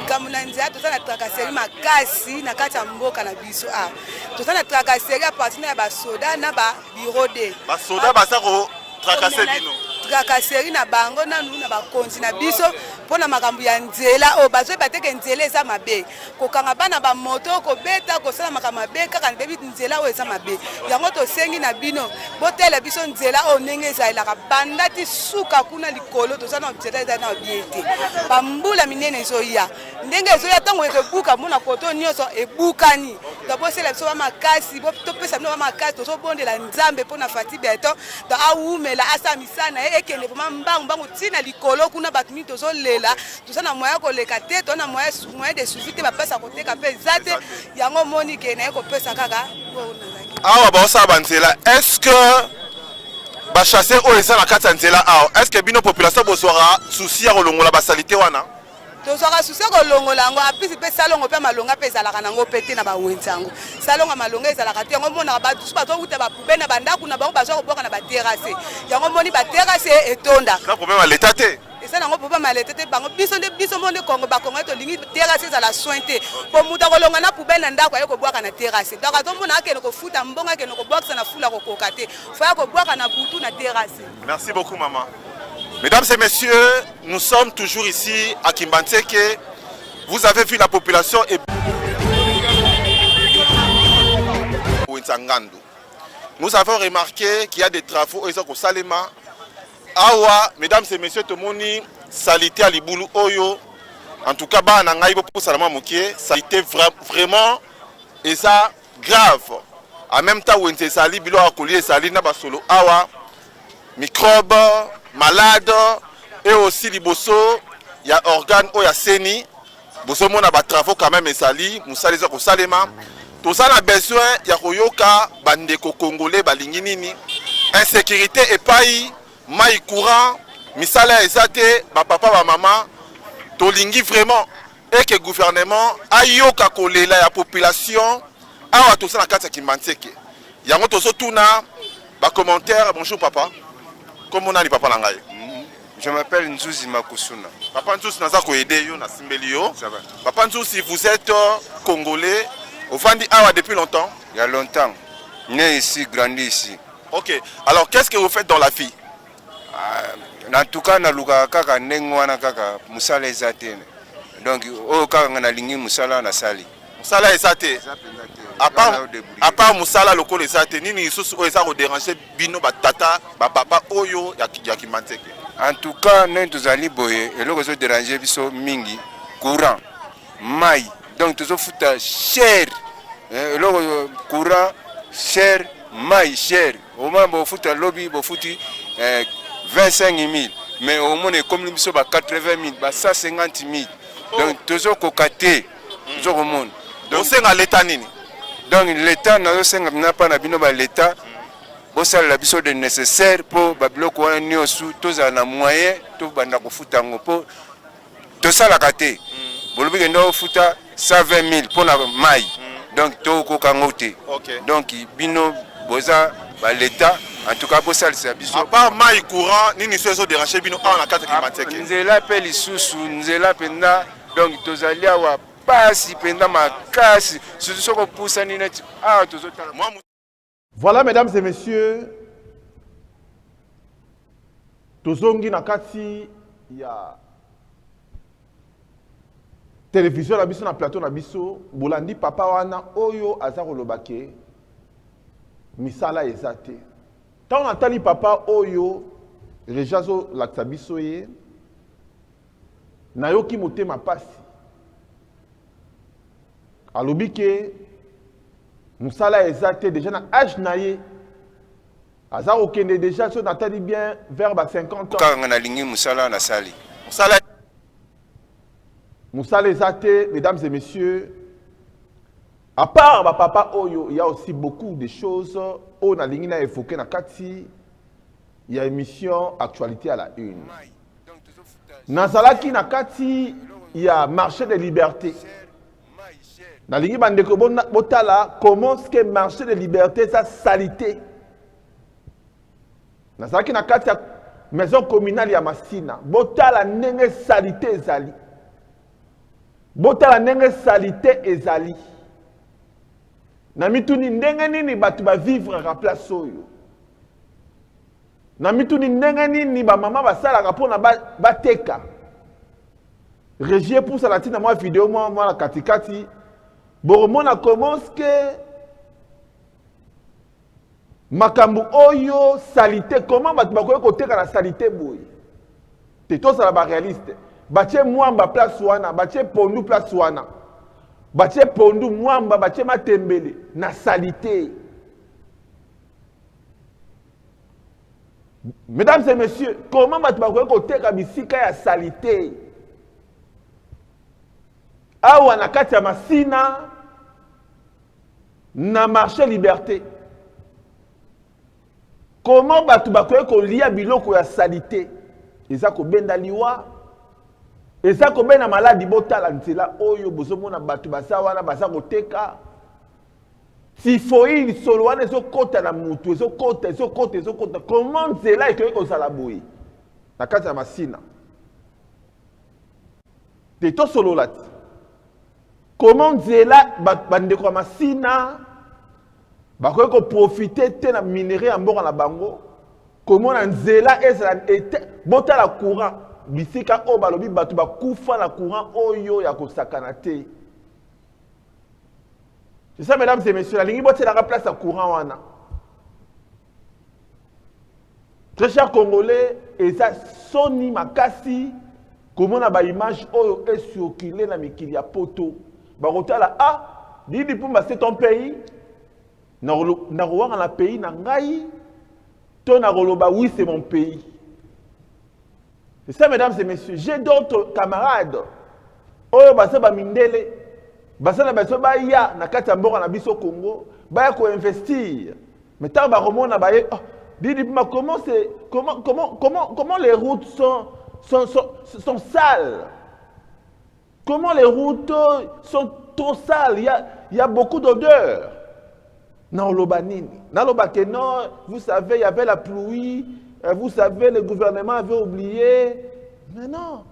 kamuna nzela tozana trakaseri makasi na kati ya mboka na biso a tozana trakaseri a partir na ba soda na ba birode ba soda basako trakaseri bino trakaseri na bango na nu na bakonzi na biso pona makambu ya nzela o bazo bateke nzela eza mabe kokanga bana ba moto ko beta ko sala makambu mabe kaka ndebi nzela o eza mabe yango to sengi na bino botela biso nzela o ndenge ezala ka bandati suka kuna likolo to sana nzela eza na biete bambula minene ezoya ndenge ezoya tango ebuka mona koto nyoso ebukani to bosela biso ba makasi to pesa bino ba makasi to so bondela nzambe pona fati beto to awumela asa misana ekende vraiment mbangu tina likolo kuna bato mingi tozolela toza na moyen koleka te to na moyen de suivi te bapesa koteka mpe eza te yango moni ke naye kopesa kaka awa baosala banzela est-ce que bachasse oyo eza na kati ya nzela awa est-ce que bino population bozwaka susi ya kolongola basalite wana tozwaka susi kolongola yango apesi mpe salongo mpe malonga mpe ezalaka nango mpe te na bawenzi yango salongo malonga ezalaka te yango monaka batusu bazowuta bapube na bandako na bango bazwa kobwaka na baterase yango moni baterase etonda na problème ya leta te eza nango problème ya leta te bango biso nde biso mo nde kongo bakongo tolingi terase ezala soin te po moto akolonga na pube na ndako aye kobwaka na terase donc azomona akende kofuta mbongo akende kobwakisa na fula kokoka te fo ya kobwaka na butu na terase. Merci beaucoup maman. Mesdames et messieurs, nous sommes toujours ici à Kimbanteke. Vous avez vu la population et nous avons remarqué qu'il y a des travaux au Salema. Awa, mesdames et messieurs, tout le monde salité à Liboulou Oyo. En tout cas, bah, pour Salama Mouké, ça a été vraiment et ça grave. En même temps, où on s'est sali, bilo a collé sali na basolo awa, microbes, malades et aussi les bosso, il y a organes, il y a seni. Bosso mon a bat travaux quand même et sali, moussa les au Salema. Tout ça a besoin, il y a Royoka, bandeko congolais, balinginini, insécurité et paille. Maï courant, misala ezate, ba papa, ba maman, tolingi vraiment et que le gouvernement ayoka kolela la population, awa tout ça na kati ya Kimbanteke. Yango tozo tuna ba commentaire, bonjour papa. Comment on a les papa nangai? Je m'appelle Nzouzi Makusuna. Papa Nzouzi naza ko aider yo na simbeli yo. Ça va. Papa Nzouzi, vous êtes congolais, au Fandi awa depuis longtemps? Il y a longtemps. Né ici, grandi ici. OK. Alors qu'est-ce que vous faites dans la vie? En tout cas, na luka kaka nengwana kaka musala ezate. Donc o kaka na lingi musala na sali. Musala ezate. À part musala lokolo ezate, nini isusu o eza ko déranger bino batata, ba papa oyo ya Kimbanteke. En tout cas, nous tozali boye eloko zo déranger biso mingi courant, mai. Donc tozo futa cher. Eloko courant cher, mai cher. Au moins bo futa lobby bo futi 25 000, mais au moins comme nous sommes à 80 000, 150 000. Donc toujours cocaté, toujours au monde. Donc c'est à l'État nini. Donc l'État n'a pas l'État. Bon ça la biso de nécessaire pour babilo ko ni osu tous na moyen to banda ko futa ngopo. To ça la katé. Bolobi que no futa 120 000 pour la mai. Donc to ko kangote. Donc bino boza ba l'État. En tout cas, pour ça, c'est abusé. À part maï courant, ni soit déranger bino on a quatre Kimbanteke. Nous l'appelle isusu, nous l'appelle donc tous allés à passer pendant ma casse. Ce sont que pour ça ni net. Ah, tous autres. Voilà, mesdames et messieurs, tozongi na kati ya télévision na biso na plateau na biso, bolandi papa wana oyo azako lobake misala ezate. Tant Nathalie papa oyo rejazo laksabiso ye nayoki motema pasi alobi ke musala ezate déjà na âge naye azako kende déjà so Nathalie bien vers ba 50 ans kanga na lingi musala na sali musala ezate. Mesdames et messieurs, à part ma papa oyo, il y a aussi beaucoup de choses. On a l'ingénieur évoqué na kati, il y a émission actualité à la une. Nazalaki na kati, il y a marché de liberté. Na lingi bandeko botala, comment est-ce que marché de liberté ça salité? Nazalaki na kati ya maison communale ya Masina, botala nenge salité ezali. Botala nenge salité ezali. Na mituni ndenge nini batu ba vivre à place oyo. Na mituni ndenge nini ba mama ba sala ka pona ba teka. Régie pour ça la tina moi vidéo moi la katikati. Boromona commence que makambu oyo salité comment batu ba ko teka la salité boy. Te to ça la réaliste. Bache mwamba place wana, bache pondu place wana. Bache pondu mwamba bache matembele na salité. Mesdames et messieurs, comment tu vas koteka bisika ya salité? Awa na kati ya masina na marché liberté. Comment tu vas kolia biloko ya salité? Eza ko benda liwa. Eza ko bena maladi botala nzela oyo bozomona batu basawana basa koteka. Tifoïde solo wana ezokota na mutu, ezokota. Comment nzela ekoki kozala boye? Na kati ya masina. Te to solo lati. Comment nzela bandeko ya masina bakoki ko profiter te na minerai ya mboka na bango? Comment na nzela ezala botala courant bisika o balobi batu bakufa na courant oyo ya kosakana te. C'est ça, mesdames et messieurs, la ligne botte la place à courant wana. Très chers Congolais, et ça soni makasi, comment on a ba image oyo est circulé na mikili ya poto. Ba rotala ah, dit pumba c'est ton pays. Na rowanga na pays na ngai. To na roloba oui c'est mon pays. C'est ça, mesdames et messieurs, j'ai d'autres camarades. Oyo ba se ba mindele. Basana baso ba ya na kati ya mboka na biso Congo ba ko investir mais tant ba remona ba oh dit comment les routes sont sales, comment les routes sont trop sales, il y a beaucoup d'odeurs. Non lobanini na lobake non, vous savez il y avait la pluie, vous savez le gouvernement avait oublié, mais non.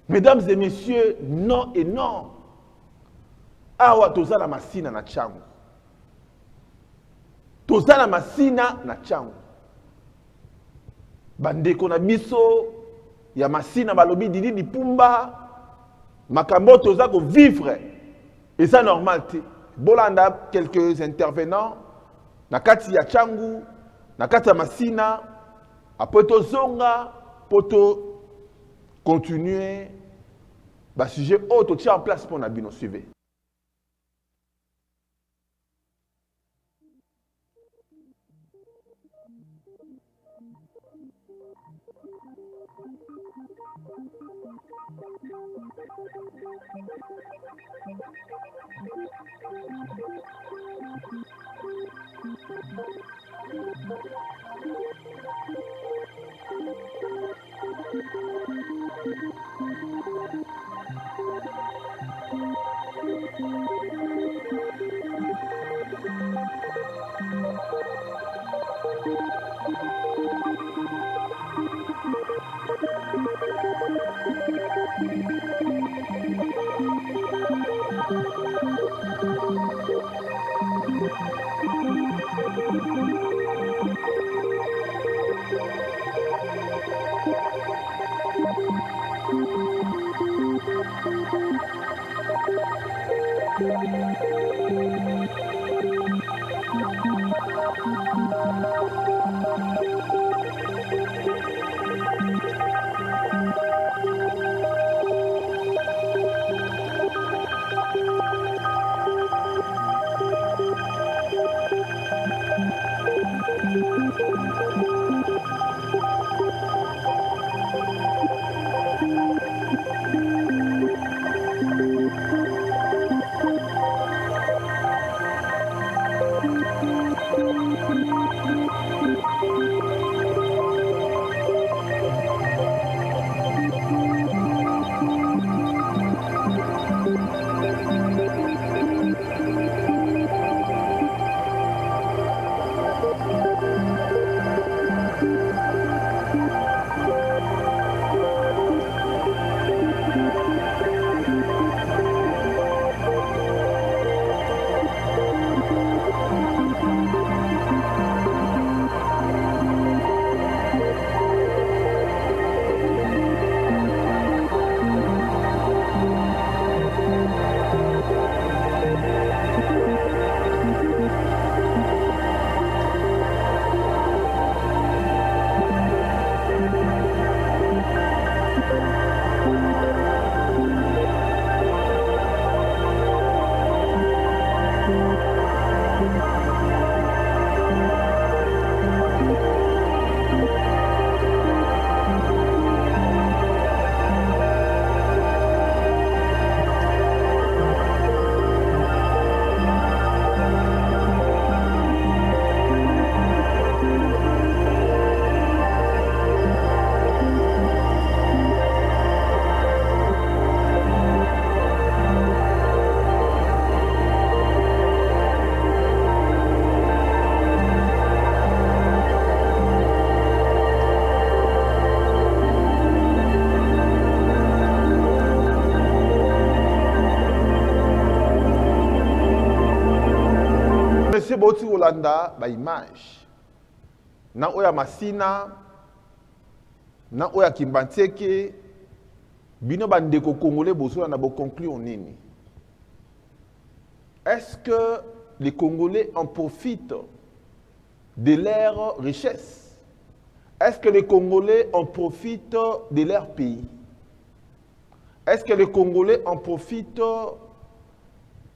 Mesdames et messieurs, non et non. Awa toza la masina na changu. Toza la masina na changu. Bandeko na biso ya masina balobi didi di pumba. Makambo toza ko vivre. Et ça normal te. Bolanda quelques intervenants. Na kati ya changu. Na kati ya masina. Après tozonga. Poto continuer, le sujet autre tient en place pour nous suivre. boti Olanda ba image. Na oya Masina, na oya Kimbanteke, bino bandeko congolais boso na bo conclure nini. Est-ce que les Congolais en profitent de leur richesse? Est-ce que les Congolais en profitent de leur pays? Est-ce que les Congolais en profitent,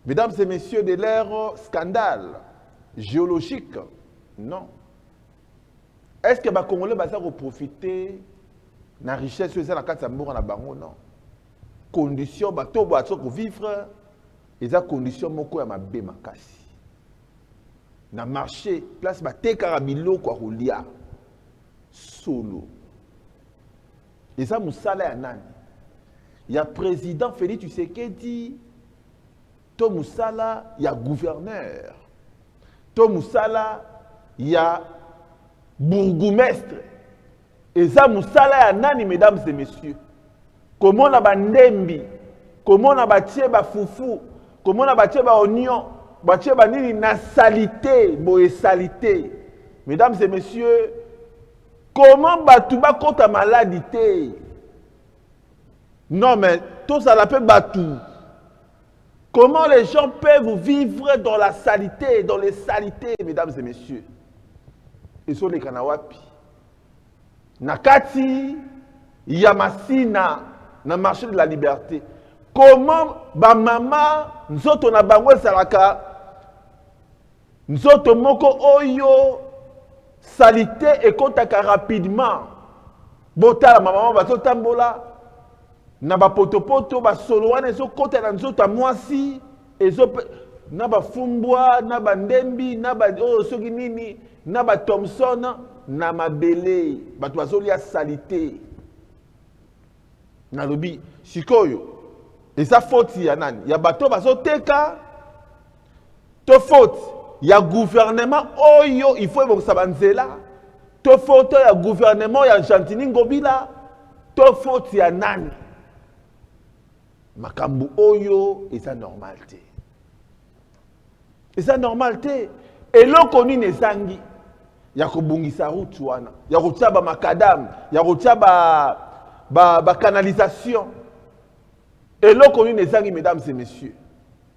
mesdames et messieurs, de leur scandale géologique? Non. Est-ce que les Congolais vont profiter de la richesse de la carte na bango? Non. Condition, bateau pour vivre, et ça condition moko ya mabe makasi. Na marché, place batekara biloko kolia solo. Et ça musala ya nani? Il y a président Félix Tshisekedi, to musala, il y a gouverneur. To musala, il y a bourgmestre. Et ça musala ya nani, mesdames et messieurs? Comment on a bandembi? Comment on a bâti ba foufou? Comment on a bâti ba oignon? Bâti ba nini na salité, boye salité. Mesdames et messieurs, comment Batouba contre la maladie? Non, mais tout ça l'appelle Batou. Comment les gens peuvent vivre dans la salité, dans les salités, mesdames et messieurs? Et sur les Kanawapi. Nakati, Yamasina, na marché de la liberté. Comment ba mama, nous autres on a bangwe salaka, nous autres moko oyo, salité et kontaka rapidement. Bota la maman va tambola. Na ba potopoto ba soloane zo kota na nzoto mwasi ezo na ba fumbwa na ba ndembi na ba soki nini na ba Thompson na mabele ba toazoli ya salité na lobi sikoyo eza faute ya nani ya bato bazo teka to faute ya gouvernement oyo il faut bon sabanzela to faute ya gouvernement ya Gentini Ngobila to faute ya nani makambu oyo eza normalité. Eza normalité. Et loko ni nezangi ya kobungisa route wana, ya kotia ba makadam, ya kotia ba canalisation. Et loko ni nezangi, mesdames et messieurs.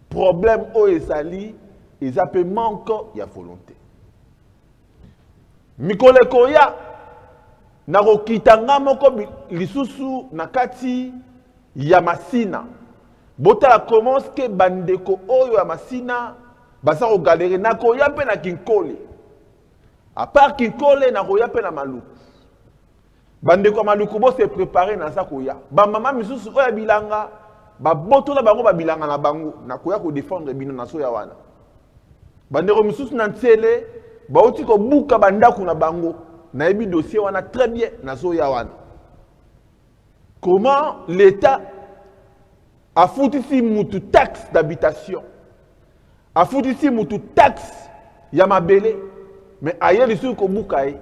Problème oyo ezali, eza pe manque ya volonté. Mikole koya na kokitanga moko lisusu na kati ya Masina. Bota commence que bandeko oyo ya Masina basa ko galérer na koya pe na Kinkole. À part Kinkole na koya pe na Maluku. Bandeko Maluku bo se préparer na sa koya. Ba mama misusu oya bilanga ba boto na bango ba bilanga na bango na koya ko défendre bino na so ya wana. Bandeko misusu na ntele ba oti ko buka bandaku na bango na ebi dossier wana très bien na so ya wana. Comment l'État a foutu ici mutu taxe d'habitation, a foutu ici mutu taxe yamabele, mais ailleurs ici au Koboukaï.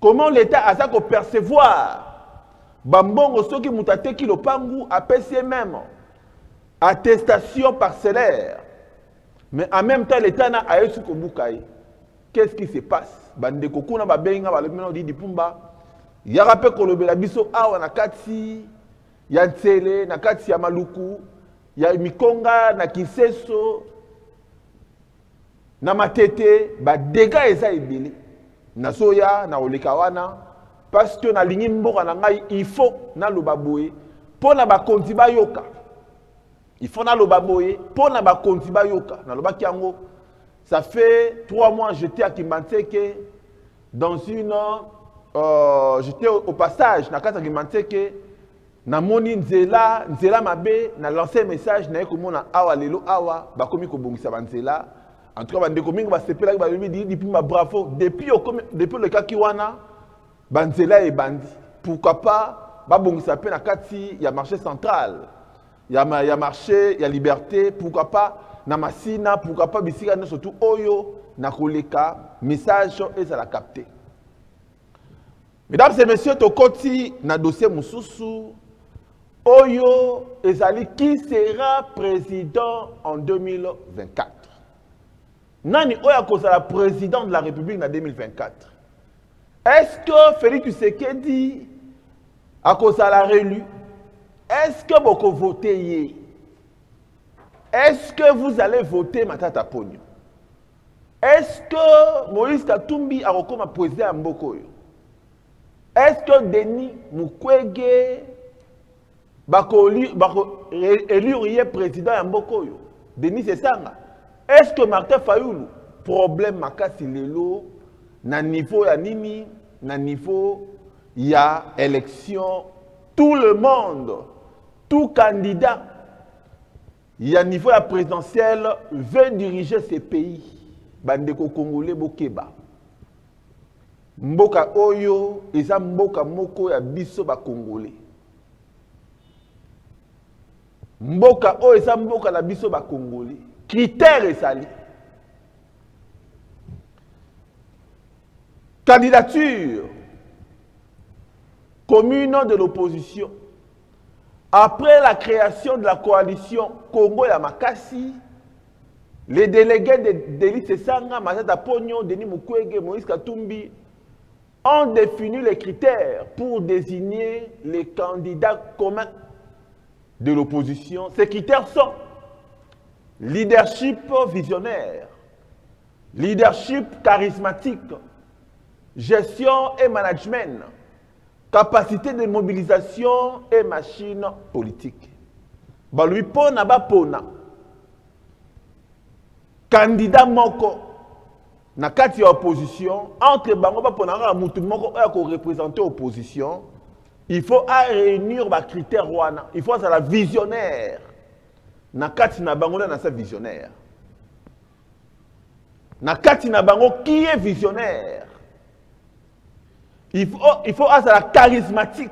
Comment l'État a ça qu'on percevoir bambongo ceux qui mutate ki lopangu a payé même attestation parcellaire, mais en même temps l'État n'a ailleurs sur Koboukaï. Qu'est-ce qui se passe? Bande kokuna ba benga ba lemino di dipumba. Yarape kolobela biso awa na kati ya Ntsele, na kati ya Maluku, ya Mikonga, na Kiseso, na Matete, ba dégâts eza ebele. Na soya, na olekawana, parce que na lingi mboka na ngai, il faut na lobaboye, po na ba konti ba yoka. Il faut na lobaboye, po na ba konti ba yoka. Na lobaki yango, ça fait 3 mois j'étais à Kimbanteke, dans une... j'étais au passage na kata Kimbanteke na moni nzela mabe na lancé message na ekomona awa lelo awa bakomi ko bongisa banzela en tout cas bandeko mingi ba sepela ba lobi di pima bravo depuis le kakiwana banzela e bandi pourquoi pas ba bongisa pe na kati ya marché central ya marché ya liberté pourquoi pas na Masina pourquoi pas bisika na surtout oyo na koleka message et ça la capter. Mesdames et messieurs, tokoti na dossier Moussousou, Oyo ezali qui sera président en 2024. Nani oya kozala président de la République en 2024. Est-ce que Félix Tshisekedi a kozala réélu? Est-ce que vous votez? Est-ce que vous allez voter Matata Ponyo? Est-ce que Moïse Katumbi a recommandé à président à Mbokoyo? Est-ce que Denis Mukwege élire président à Mbokoyo? Denis Esanga? Est-ce que Martin Fayoulou problème makasi lelo na niveau ya nini na niveau ya élection? Tout le monde, tout candidat ya niveau ya présidentiel veut diriger ce pays. Bandeko Congolais bokeba. Mboka oyo eza mboka moko ya biso ba Congolais. Mboka oyo eza mboka na biso ba Congolais. Critère esali. Candidature commune de l'opposition. Après la création de la coalition Congo ya Makasi, les délégués de Denis Esanga, Matata Ponyo, Denis Mukwege, Moïse Katumbi ont défini les critères pour désigner les candidats communs de l'opposition. Ces critères sont leadership visionnaire, leadership charismatique, gestion et management, capacité de mobilisation et machine politique. Balui pona ba pona. Candidat moko na kati ya opposition, entre bango ba pona nga mutu moko oya ko représenter opposition, il faut réunir ba critères wana. Il faut la visionnaire. Na kati na bango na sa visionnaire. Na kati na bango qui est visionnaire? Il faut la charismatique.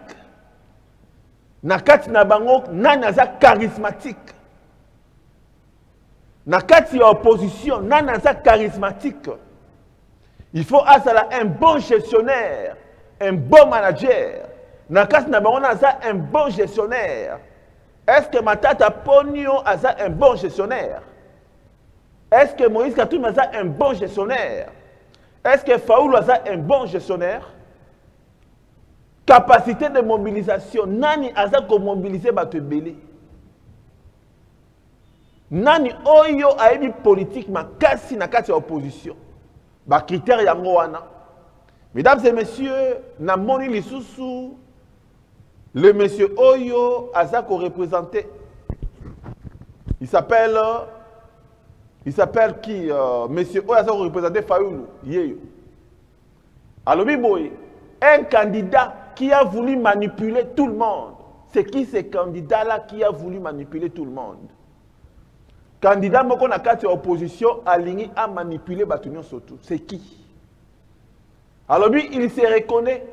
Na kati na bango nana za charismatique. Na kati ya opposition nana za charismatique. Il faut un bon gestionnaire, un bon manager. Na kati na bango nana za un bon gestionnaire. Est-ce que Matata Ponyo a un bon gestionnaire? Est-ce que Moïse Katumbi a un bon gestionnaire? Est-ce que Faoulou a un bon gestionnaire? Capacité de mobilisation. Nani a mobilisé Batebele? Nani oyo a une politique makasi na kati ya opposition? Ba critère yango wana. Mesdames et messieurs, na moni lisusu le monsieur Oyo Azako représenté. Il s'appelle qui? Monsieur Oyo Azako représenté Fayoulou. Yeyo. Alors, un candidat qui a voulu manipuler tout le monde. C'est qui ce candidat-là qui a voulu manipuler tout le monde? Candidat moko na kati ya opposition aligné à manipuler Batunion surtout. C'est qui? Alors lui, il se reconnaît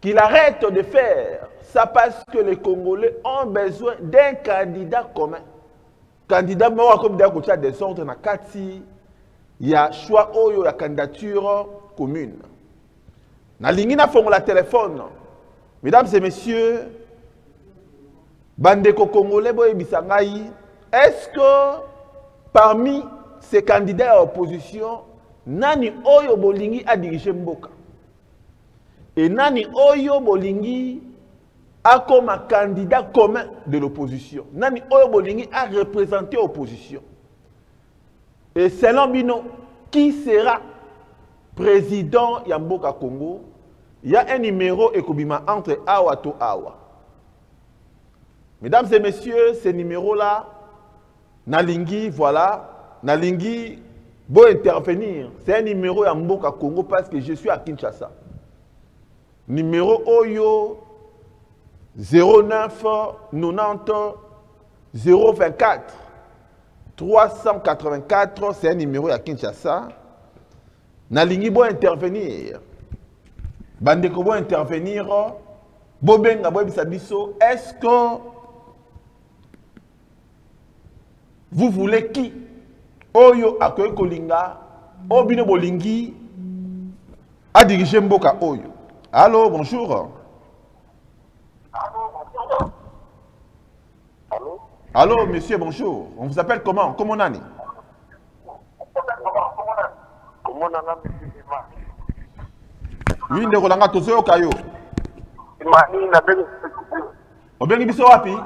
qu'il arrête de faire ça parce que les Congolais ont besoin d'un candidat commun. Candidat moko comme d'un côté des ordres na kati, il y a choix oyo ya candidature commune. Na lingi na formula téléphone. Mesdames et messieurs, bandeko Congolais boye bisangai, est-ce que parmi ces candidats à opposition, nani oyo bolingi a dirigé mboka? Et nani oyo bolingi a comme un candidat commun de l'opposition? Nani oyo bolingi a représenté l'opposition? Et selon Bino, qui sera président Yamboka Congo? Il y a un numéro ekobima entre Awa to Awa. Mesdames et messieurs, ce numéro-là, Nalingi, voilà, Nalingi, bon intervenir. C'est un numéro Yamboka Congo parce que je suis à Kinshasa. Numéro Oyo 09 90 024 384, c'est un numéro à Kinshasa. Nalingi bon intervenir. Bandeko bon intervenir. Bobenga boy bisabiso. Est-ce que vous voulez qui? Oyo akoye kolinga. Obino bolingi a dirigé Mboka Oyo. Allô, bonjour. Allô, monsieur, bonjour. On vous appelle comment? Comment on a? Oui, ndeko nanga tozoyoka yo. Obengi biso wapi?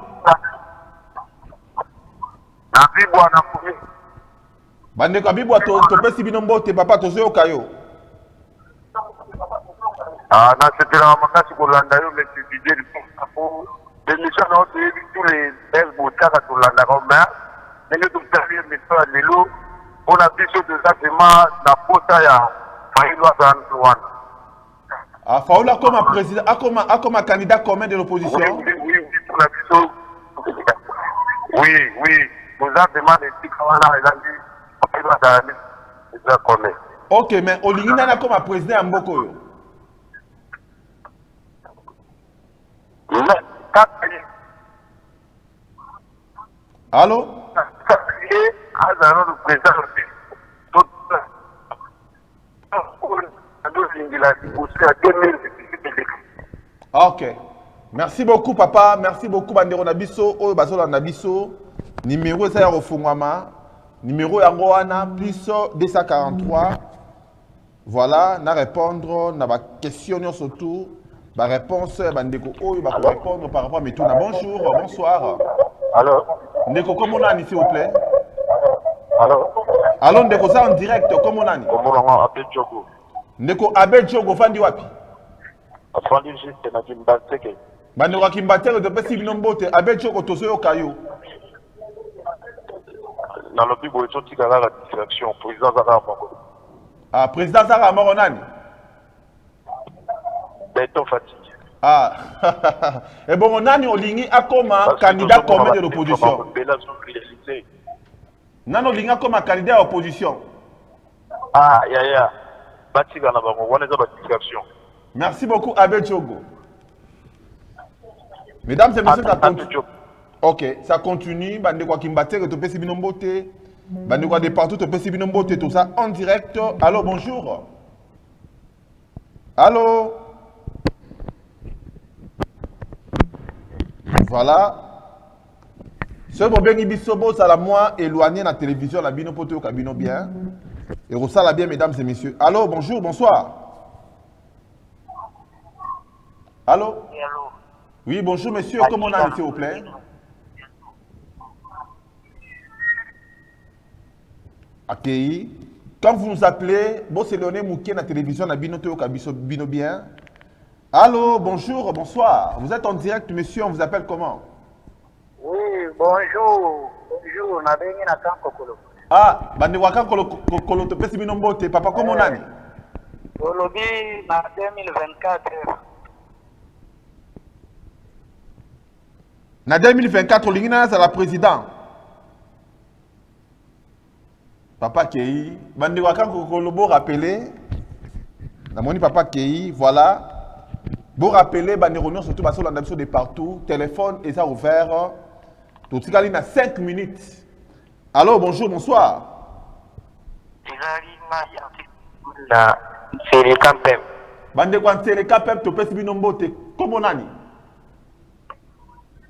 Na bibwa na kumi. Bandeko abibwa topesi bino mbote papa tozoyoka yo. Na sepela makasi kolanda yo monsieur Didier pour l'émission na tous les elbos kaka tolanda comme mais ndenge totali mission lelo on a biso exactement na pota ya Faïlo Azanwana. Faoula comme président, comme candidat commun de l'opposition. Oui, nous avons demandé si Kawana est commun. Ok, mais Olingina comme président à Mboko. Allô? Ok. Merci beaucoup papa, merci beaucoup Bandero Nabiso, Oyo Bazola Nabiso. Numéro ça Rofungwama, numéro yangoana plus 243. Voilà, na répondre na ba question surtout, ba réponse bandeko Oyo ba répondre par rapport à Metuna. Bonjour, bonsoir. Allô. Ndeko comment on a s'il vous plaît? Allô. Allô ndeko ça en direct comment on a ni? Comment on a appelé Djogo? Ndeko Abel Djogo fandi wapi? Fandi juste na Kimbateke. Bandeko Kimbateke de pesi binombote Abel Djogo tozoyo kayo. Dans le bibo et la distraction président Zara Moko. Ah président Zara Moko nani? Beto Fatigue. Ah et bon nani olingi akoma candidat commun de l'opposition. Nani olingi akoma candidat à l'opposition. Ah ya. Batiga na bango wana za distraction. Merci beaucoup Abel Djogo. Mesdames et messieurs, ça continue. Ok, ça continue. Bande quoi Kimbateke, tu peux si binombote. Bande quoi de partout, tu peux si binombote, tout ça en direct. Allô, bonjour. Allô. Voilà. Ce bon Ibisobo, ça la moi éloigné la télévision, la bino poto, cabino bien. Et Rosa la bien, mesdames et messieurs. Allô, bonjour, bonsoir. Allô. Oui, bonjour monsieur, comment on a s'il vous plaît? Ok. Quand vous nous appelez, bon c'est Léoné Mouké la télévision, na binoto bino bien. Allô, bonjour, bonsoir. Vous êtes en direct, monsieur, on vous appelle comment? Oui, bonjour. Bonjour, on a venu à Kankokolo. Ah, bande waka kolo to pesi bino mbote, papa comment on a? Olobi na 2024. Na 2024, Lingina c'est la président. Papa Kei, bande waka kolobo rappelé. Na moni papa Kei, voilà. Vous rappelez, bande réunion surtout parce que l'on a de partout, téléphone et ça ouvert. Tout ce qu'il y a 5 minutes. Allô, bonjour, bonsoir. C'est le campem. Bande kwa c'est le campem, tu peux subir nombote. Comment nani?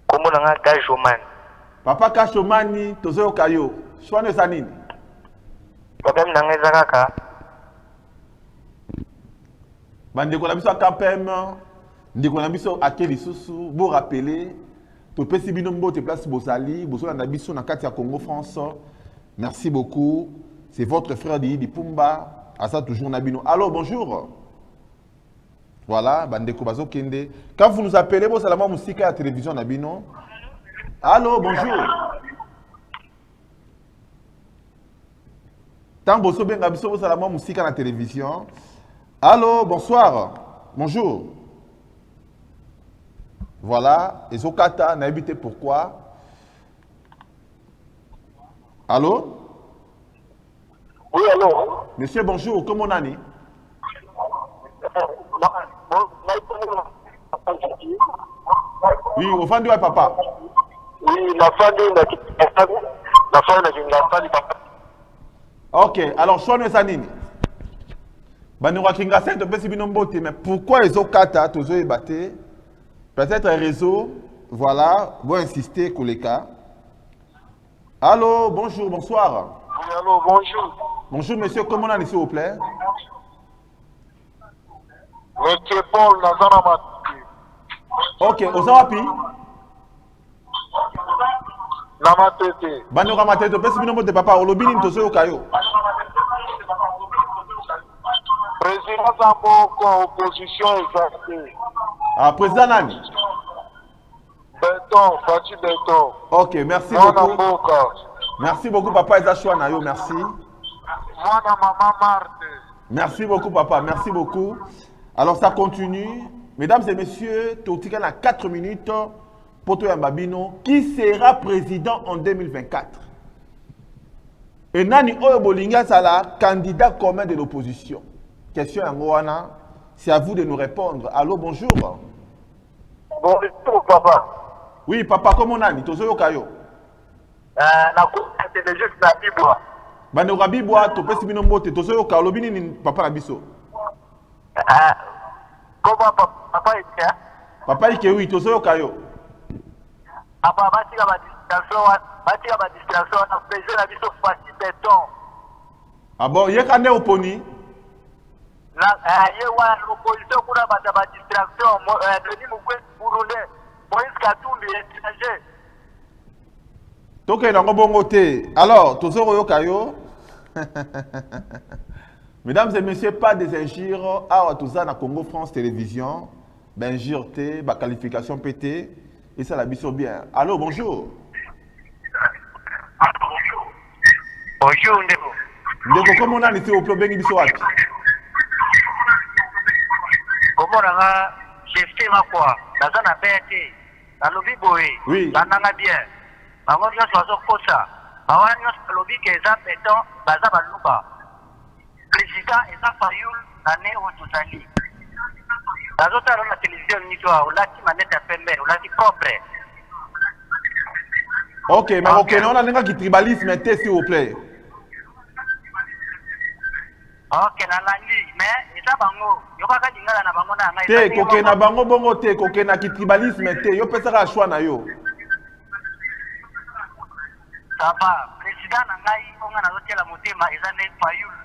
Comment on a Kajoman? Papa Kachomani, tozo kayo. Chouane sanini. Papa nanga zakaka. Bande kwa biso campem, ndiko na biso akeli susu, vous rappelez. Tu peux subir nombote place Bosali, Bosola na biso na kati ya Congo France. Merci beaucoup. C'est votre frère Di Pumba. À ça toujours Nabino. Allô, bonjour. Voilà, Bandeko Bazo Kende. Quand vous nous appelez, vous allez musique à la télévision Nabino. Allô, bonjour. Tant Bosso Bengabiso, vous allez musique à la télévision. Allô, bonsoir. Bonjour. Voilà, et Zokata n'a habité pourquoi? Allô? Oui, allô? Monsieur, bonjour, comment on a dit? Oui, au fond de papa. Oui, la fin de papa. Ok, alors, Chouane Sanini. Banura Kinga 5, mais pourquoi les Zokata, tous eux, batté? Peut-être un réseau, voilà, vous insistez, Koleka. Allô, bonjour, bonsoir. Oui, allô, bonjour. Bonjour, monsieur. Comment on a, s'il vous plaît? Monsieur Paul Nazarama. Ok, Osawapi? Namatete. Bano Ramatete, pesi bino de papa, olobini ntoso kayo. Président Zamboko, opposition exactée. Ah, président Nani? Béton, Fati Béton. Ok, merci beaucoup. Merci beaucoup, papa Ezachua Nayo, merci. Mwana Maman Marthe. Merci beaucoup, papa, merci beaucoup. Alors, ça continue. Mesdames et messieurs, Totika a 4 minutes. Poto Yambabino, qui sera président en 2024? Et Nani Oyo Bolinga Sala, candidat commun de l'opposition. Question à Ngoana, c'est à vous de nous répondre. Allô, bonjour. Bonjour, papa. Oui, papa, comment on a dit? Tozo Yokayo. La cour c'est juste la Bible. Bano Rabibwa, Topesi Binombote, Tozo Yokayo, Lobini ni papa Nabiso. Comment papa est là? Papa Ike, oui, Tozo Yokayo. Papa, batika ba distraction, on a fait la Bible Fati Béton. Ah bon, Yekane Oponi? L'opposition pour la distraction, Denis Moukwe Bouroulet, Moïse Katumbi, étranger. Toke Nango Bongote. Alors, Tozo Yokayo. Mesdames et messieurs, pas des injures. Ah, tout ça, dans Congo France Télévision. Ben, injure, ba qualification PT. Et ça, la biso bien. Allô, bonjour. Bonjour, Ndeko. Ndeko, comment on a été au problème de Bissouat? Comment on a j'ai fait ma quoi? Dans un appel, dans le Biboé. Oui. Dans un bien. Dans un bien, soit au Kosa. Dans un bien, le lobby qui est un béton, dans un balouba. Président et un fayoul, l'année où tout ça lit. Dans l'autre, la télévision, on l'a dit manette à Pembe, on l'a dit propre. Ok, mais ok, on a un gars qui tribalisme, s'il vous plaît. Ok, na landi, mais eza bango, yokaka lingala na bango na ngai. Te, koke na bango bongo te, koke na ki tribalisme te, yo pesaka choix na yo. Ça va, président na ngai, onga na zotela motema, eza ne Fayoul.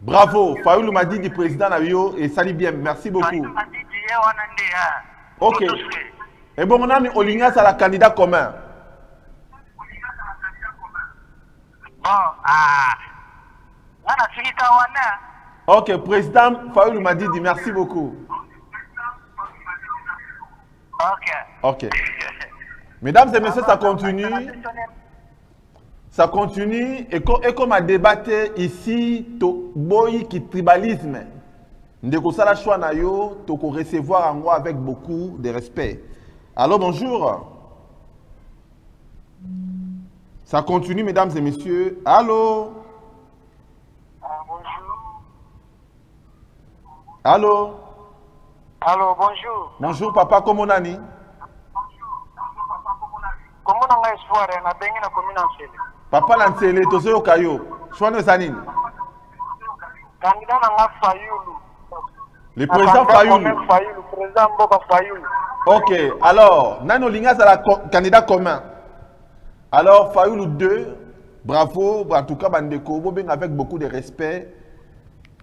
Bravo, Fayoul m'a dit du président na yo, et sali bien, merci beaucoup. Fayoul m'a dit du ye wana nde ha. Ok. Et bon, on a Olinga, c'est la candidat commun. Bon, wana fikika wana. Ok, président Fayoul m'a dit merci beaucoup. Ok. Ok. Mesdames et messieurs, ça continue. Ça continue. Et comme a débatté ici, to boy qui tribalisme. Ndeko sala choix na yo, to ko recevoir en moi avec beaucoup de respect. Alors bonjour. Ça continue, mesdames et messieurs. Allô? Allô? Allô, bonjour. Bonjour, papa, comment on a ni? Comment on a espoir, on a bien la commune en Chili. Papa Lansele, Tozo Yokayo. Choine Sanine. Candidat n'a Fayoulou. Le président Fayoulou. Le président Boka Fayoulou. Ok, alors, Nano Linga, c'est le candidat commun. Alors, Fayoulou 2, bravo, en tout cas, Bandeko, avec beaucoup de respect.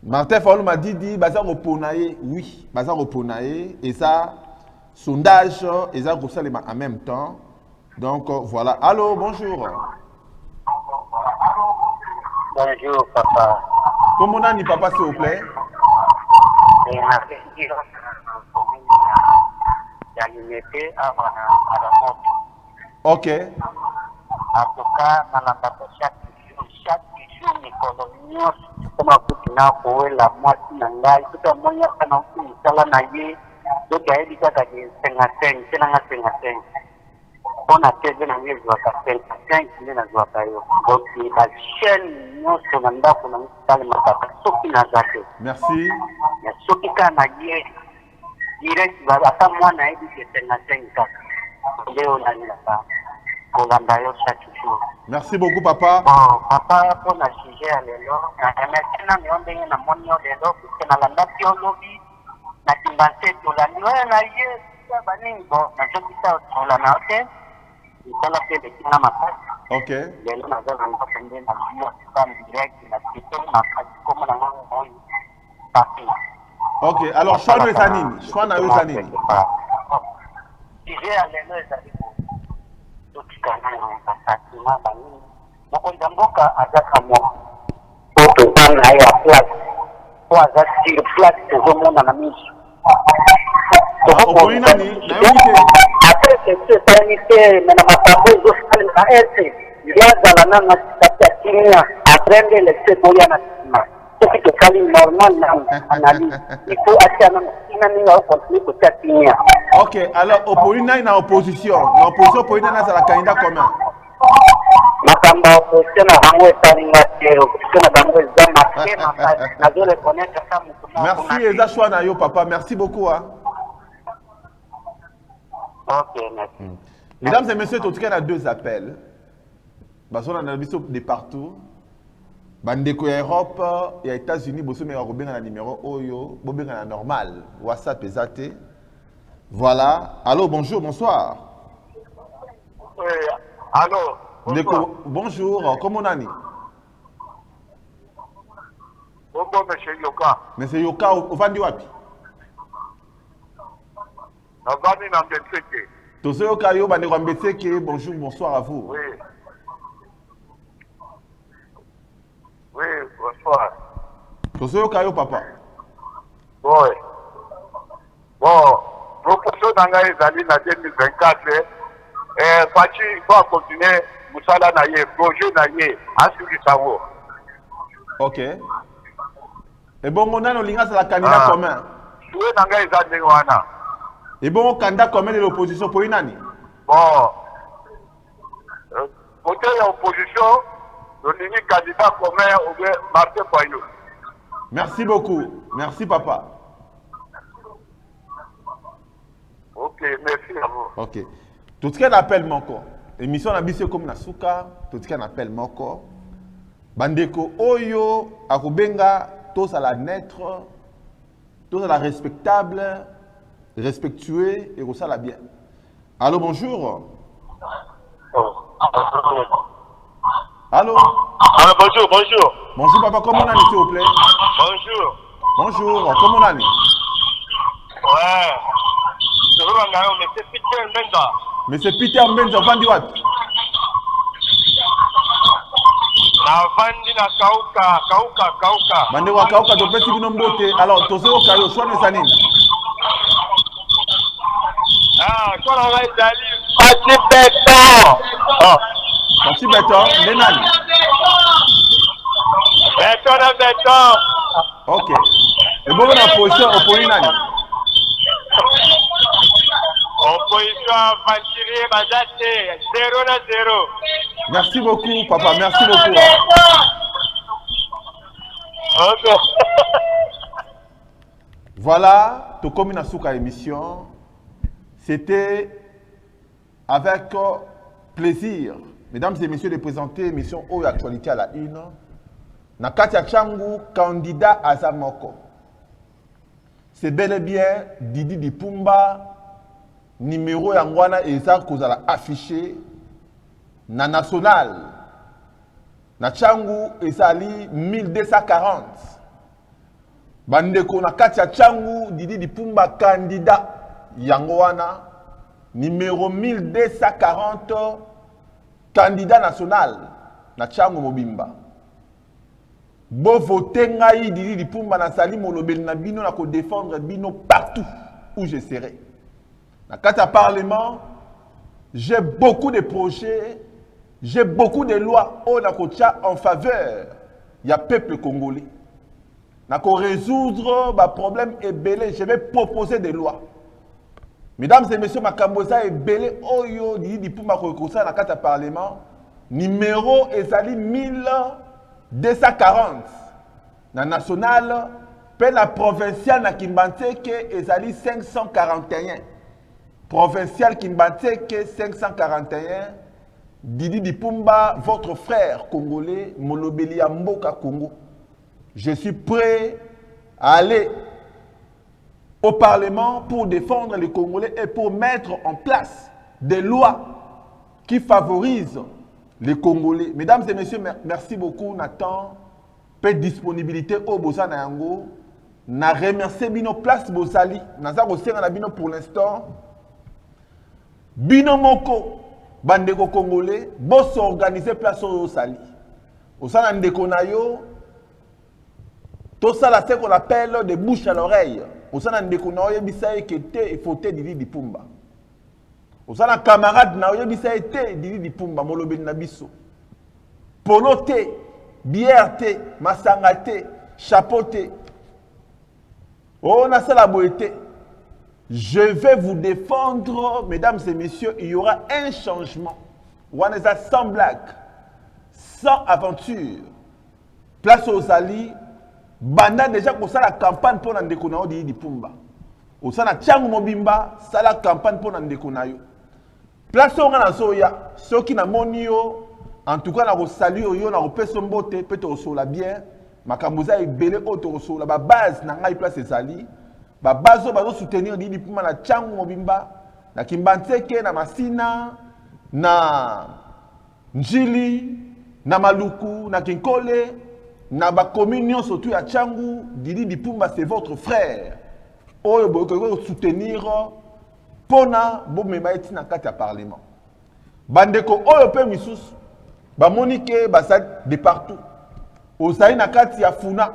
Martin Fayoulou m'a dit, Bazar Oponaye, oui, Bazar Oponaye, et ça, sondage, et ça, en même temps. Donc, voilà. Allô, bonjour. Bonjour, papa. Comment on a ni papa, s'il vous plaît? Ok. En tout cas, dans la chaque jour, nous comme à pour la moitié nangai, tout à moyen à n'en plus, ça l'a naïe, donc il y a des cas de 55, c'est la 55. On a fait de la mise à 55, il est dans la donc la chaîne, nous sommes là pour nous parler de la qui n'a pas. Merci. Mais ce qui a naïe, direct, à moi, naïe, c'est 55 ans. Léo n'a pas. Merci beaucoup, papa. Bon, papa, pour la sujet à l'élo, maintenant, nous avons bien la monnaie de l'élo, puisque dans la nation lobby, la timbassée de la nuit, la yeux, bon, la jolie ça, on l'a noté. ezala mpe lekina makasi Ok. lelo naza na ndoto nde na bia sane direct na kiteli makasi komo na ngango oyo papi. Ok, alors choix no eza nini? Choix na yo eza nini? sujet ya lelo ezali totikana na basakima banini mokonzi ya mboka azaka moko po toza na ye ya place po aza sur place tozomona na miso okoli nani? Nayoki te. après question esalemi te me na makambo ezosalemaka ete yazala nanga sikati ya kimia après nde lese boya na nsima soki tosali normal nano analyse ifo atia nano sina ninga okontinue kotia kimia. Ok, alors opoli nani na opposition? Na opposition opoli nani azala candidat commun? makambo ya opposition na bango esalinga te opposition na bango eza make makasi nazoreconnaître ka motu moko. Merci, eza choix na yo papa. Merci beaucoup. Hein. Ok, merci. Mesdames et messieurs, en tout cas, on a deux appels. On a de partout. Bandeko ya Europe et États-Unis, bosso me robin na numéro oyo, bobin na normal. WhatsApp ezate. Voilà. Allô, bonjour, bonsoir. Oui, allô. Ndeko, bonjour, comment on a ni? Bonjour, monsieur Yoka. Monsieur Yoka, au vandi wapi? Navani na Mbetseke. Tozo Yoka yo bandeko Mbetseke, bonjour, bonsoir à vous. Oui. Oui, bonsoir. Tozo Yoka yo papa. Oui. Bon, proposition nanga ezali na 2024. Fachi va continuer musala na ye, projet na ye, asuri savo. Ok. Et bon, on a le candidat commun. Souhait nanga ezali wana. Et bon, candidat commun de l'opposition pour une année. Bon. Côté de l'opposition, le candidat commun au Martin Payou. Merci beaucoup. Merci papa. Ok, merci à vous. Ok. Tout ce qu'on appelle mon corps. Émission na biso comme na suka, tout ce qu'on appelle mon corps. Bandeko oyo akubenga tous à la naître, tous à la respectable, respectueux et ça la bien. Allô, bonjour. Allô. Ah, bonjour, bonjour. Bonjour papa, comment on a s'il vous plaît? Bonjour. Bonjour, comment on a? Ouais. Je veux m'engager, mais c'est Peter Mbenza. Mais c'est Peter Mbenza, vandi wapi? Na vandi na kauka. Bande wa kauka to pesi bino mbote. Alors, tozo kayo shone sanini. Ah, quoi la va ezali? Pati beton. Oh. Pati beton, lenani. Beton na beton. Ok. Et bon, on a position opposé nani. Opposition aventurier Bazate, 0-0. Merci beaucoup, papa. Merci beaucoup. Ok. Voilà, tout comme une souka émission. C'était avec plaisir, mesdames et messieurs, de présenter l'émission Oyo Actualité à la une. Nakatia Changu, candidat à Zamoko. C'est bel et bien Didi Dipumba. Numéro yangwana eza kozala affiché na national na Changu ezali 1240 bandeko na kati ya Changu Didi Dipumba candidat yangwana numéro 1240 candidat national na Changu Mobimba bo voter ngai Didi Dipumba na sali molobeli na bino na ko défendre bino partout où je serai. Dans le Parlement, j'ai beaucoup de projets, j'ai beaucoup de lois en faveur du peuple congolais. Pour résoudre les problèmes ébélés, je vais proposer des lois. Mesdames et messieurs, ma cambosa ébélé, oyo, di pour ma reconnaissance dans le Parlement, numéro ezali 1240. Dans national, puis la provinciale na Kimbanteke ezali 541. Provincial Kimbanteke 541, Didi Dipumba, votre frère congolais, Molobeli Mboka Congo. Je suis prêt à aller au Parlement pour défendre les Congolais et pour mettre en place des lois qui favorise les Congolais. Mesdames et messieurs, merci beaucoup, Nathan. Peu de disponibilité au Bosana Yango. Na remercié bino place Bosali. Naza kosenga na bino pour l'instant. Bino moko, bandeko Congolais, boss organiser place au Sali. Au Sana ndeko na yo, tout ça là, c'est qu'on appelle de bouche à l'oreille. Au Sana ndeko na yo, bisaye kete et faute Didi Dipumba. Au Sana camarade na yo, bisaye te Didi Dipumba, molobe na biso. Polo te, bière te, masanga te, chapeau te. On a ça la beauté. Je vais vous défendre, mesdames et messieurs, il y aura un changement. On est à sans blague, sans aventure. Place aux alliés, banda déjà pour ça la campagne pour la déconao di Pumba. Au sana Tchangu Mobimba, ça la campagne pour la déconayo. Place au Rana Soya, ceux qui n'a monio, en tout cas, na salut yo na repeso mbote, peut-être sur la bien. Makambuza est belé auto sur la base na ngai place ezali. Ba base ba soutenir di Pumba na Tchangu Mobimba, na Kimbanteke na Masina, na Njili, na Maluku, na Kinkole, na ba communion surtout à Tchangu, Didi Pumba c'est votre frère. Oyo boyo soutenir pona bo mema eti na kati ya parlement. Bandeko oyo pe misusu ba monike ba sa de partout. Osai na kati ya Funa,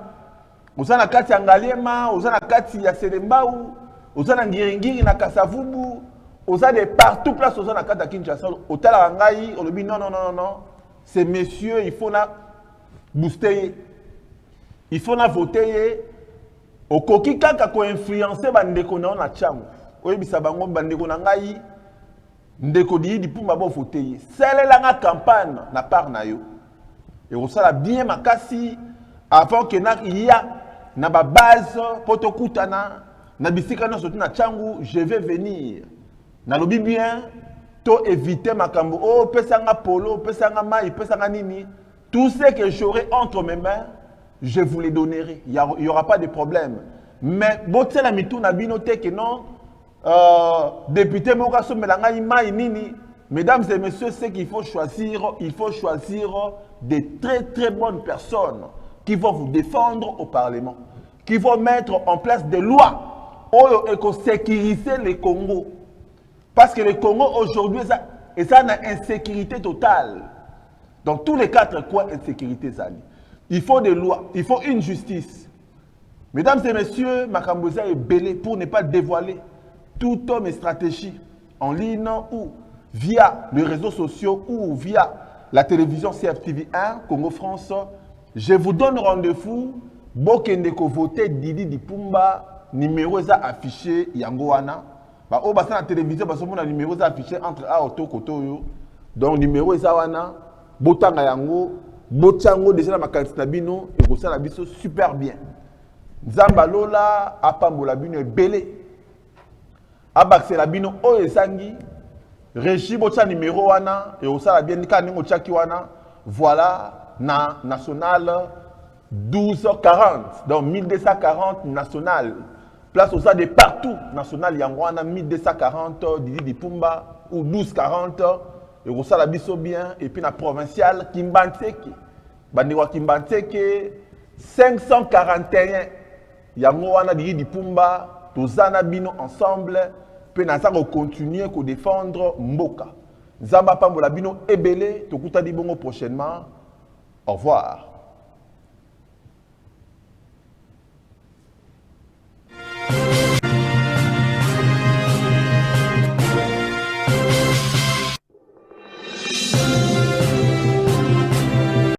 osa na kati ya Ngaliema, osa na kati ya Selembau, osa na Ngiringiri na Kasavubu, osa de partout place osa na kati ya Kinshasa. Otala ngai olobi non non non non, ces messieurs il faut na booster, il faut na voter. Okoki kaka ko influencer bandeko na na Tchangu. Oyebisa bango bandeko na ngai ndeko Didi Pumba bo voter. Sele la campagne na part na yo. Et on sala bien makasi avant que na iya na ba base poto kutana na bisika na surtout na Tchangu, je vais venir. Na lobi bien to éviter makambo oh pesanga polo, pesanga mai, pesanga nini. Tout ce que j'aurai entre mes mains, je vous les donnerai. Il n'y aura pas de problème. Mais botte la mitou na binote que non député Mokaso Melanga Ima nini. Mesdames et messieurs, c'est qu'il faut choisir, des très très bonnes personnes qui vont vous défendre au Parlement, qui vont mettre en place des lois pour sécuriser le Congo. Parce que le Congo aujourd'hui, c'est une insécurité totale. Dans tous les quatre coins, insécurité. Il faut des lois, il faut une justice. Mesdames et messieurs, Makambouza est belé pour ne pas dévoiler toute mes stratégies en ligne ou via les réseaux sociaux ou via la télévision CFTV1, Congo France. Je vous donne rendez-vous. Bokendeko voter Didi Pumba, numéro affiché Yangoana. Bah, au bassin la télévision, parce que numéro affiché entre A et Koto. Donc, numéro Zawana, Botanga Yango, Bochango, déjà ma Kalstabino, et ça la biso super bien. Zambalola, Apambolabino est belé. Abaxelabino, Oesangi, Régie Bocha numéro 1, et au la bien Kaningo Chakiwana, voilà, national 1240, donc 1240 national. Place au de partout, national Yangwana 1240, Didi Pumba, ou 1240, et au la biso bien, et puis la provinciale Kimbanteke, Bandewa Kimbanteke, 541, Yangwana Didi Pumba, Tozana Bino ensemble, puis nous continuer à défendre Mboka. Zamba Pambola Bino Ebele, Tokuta Dibongo prochainement. Au revoir.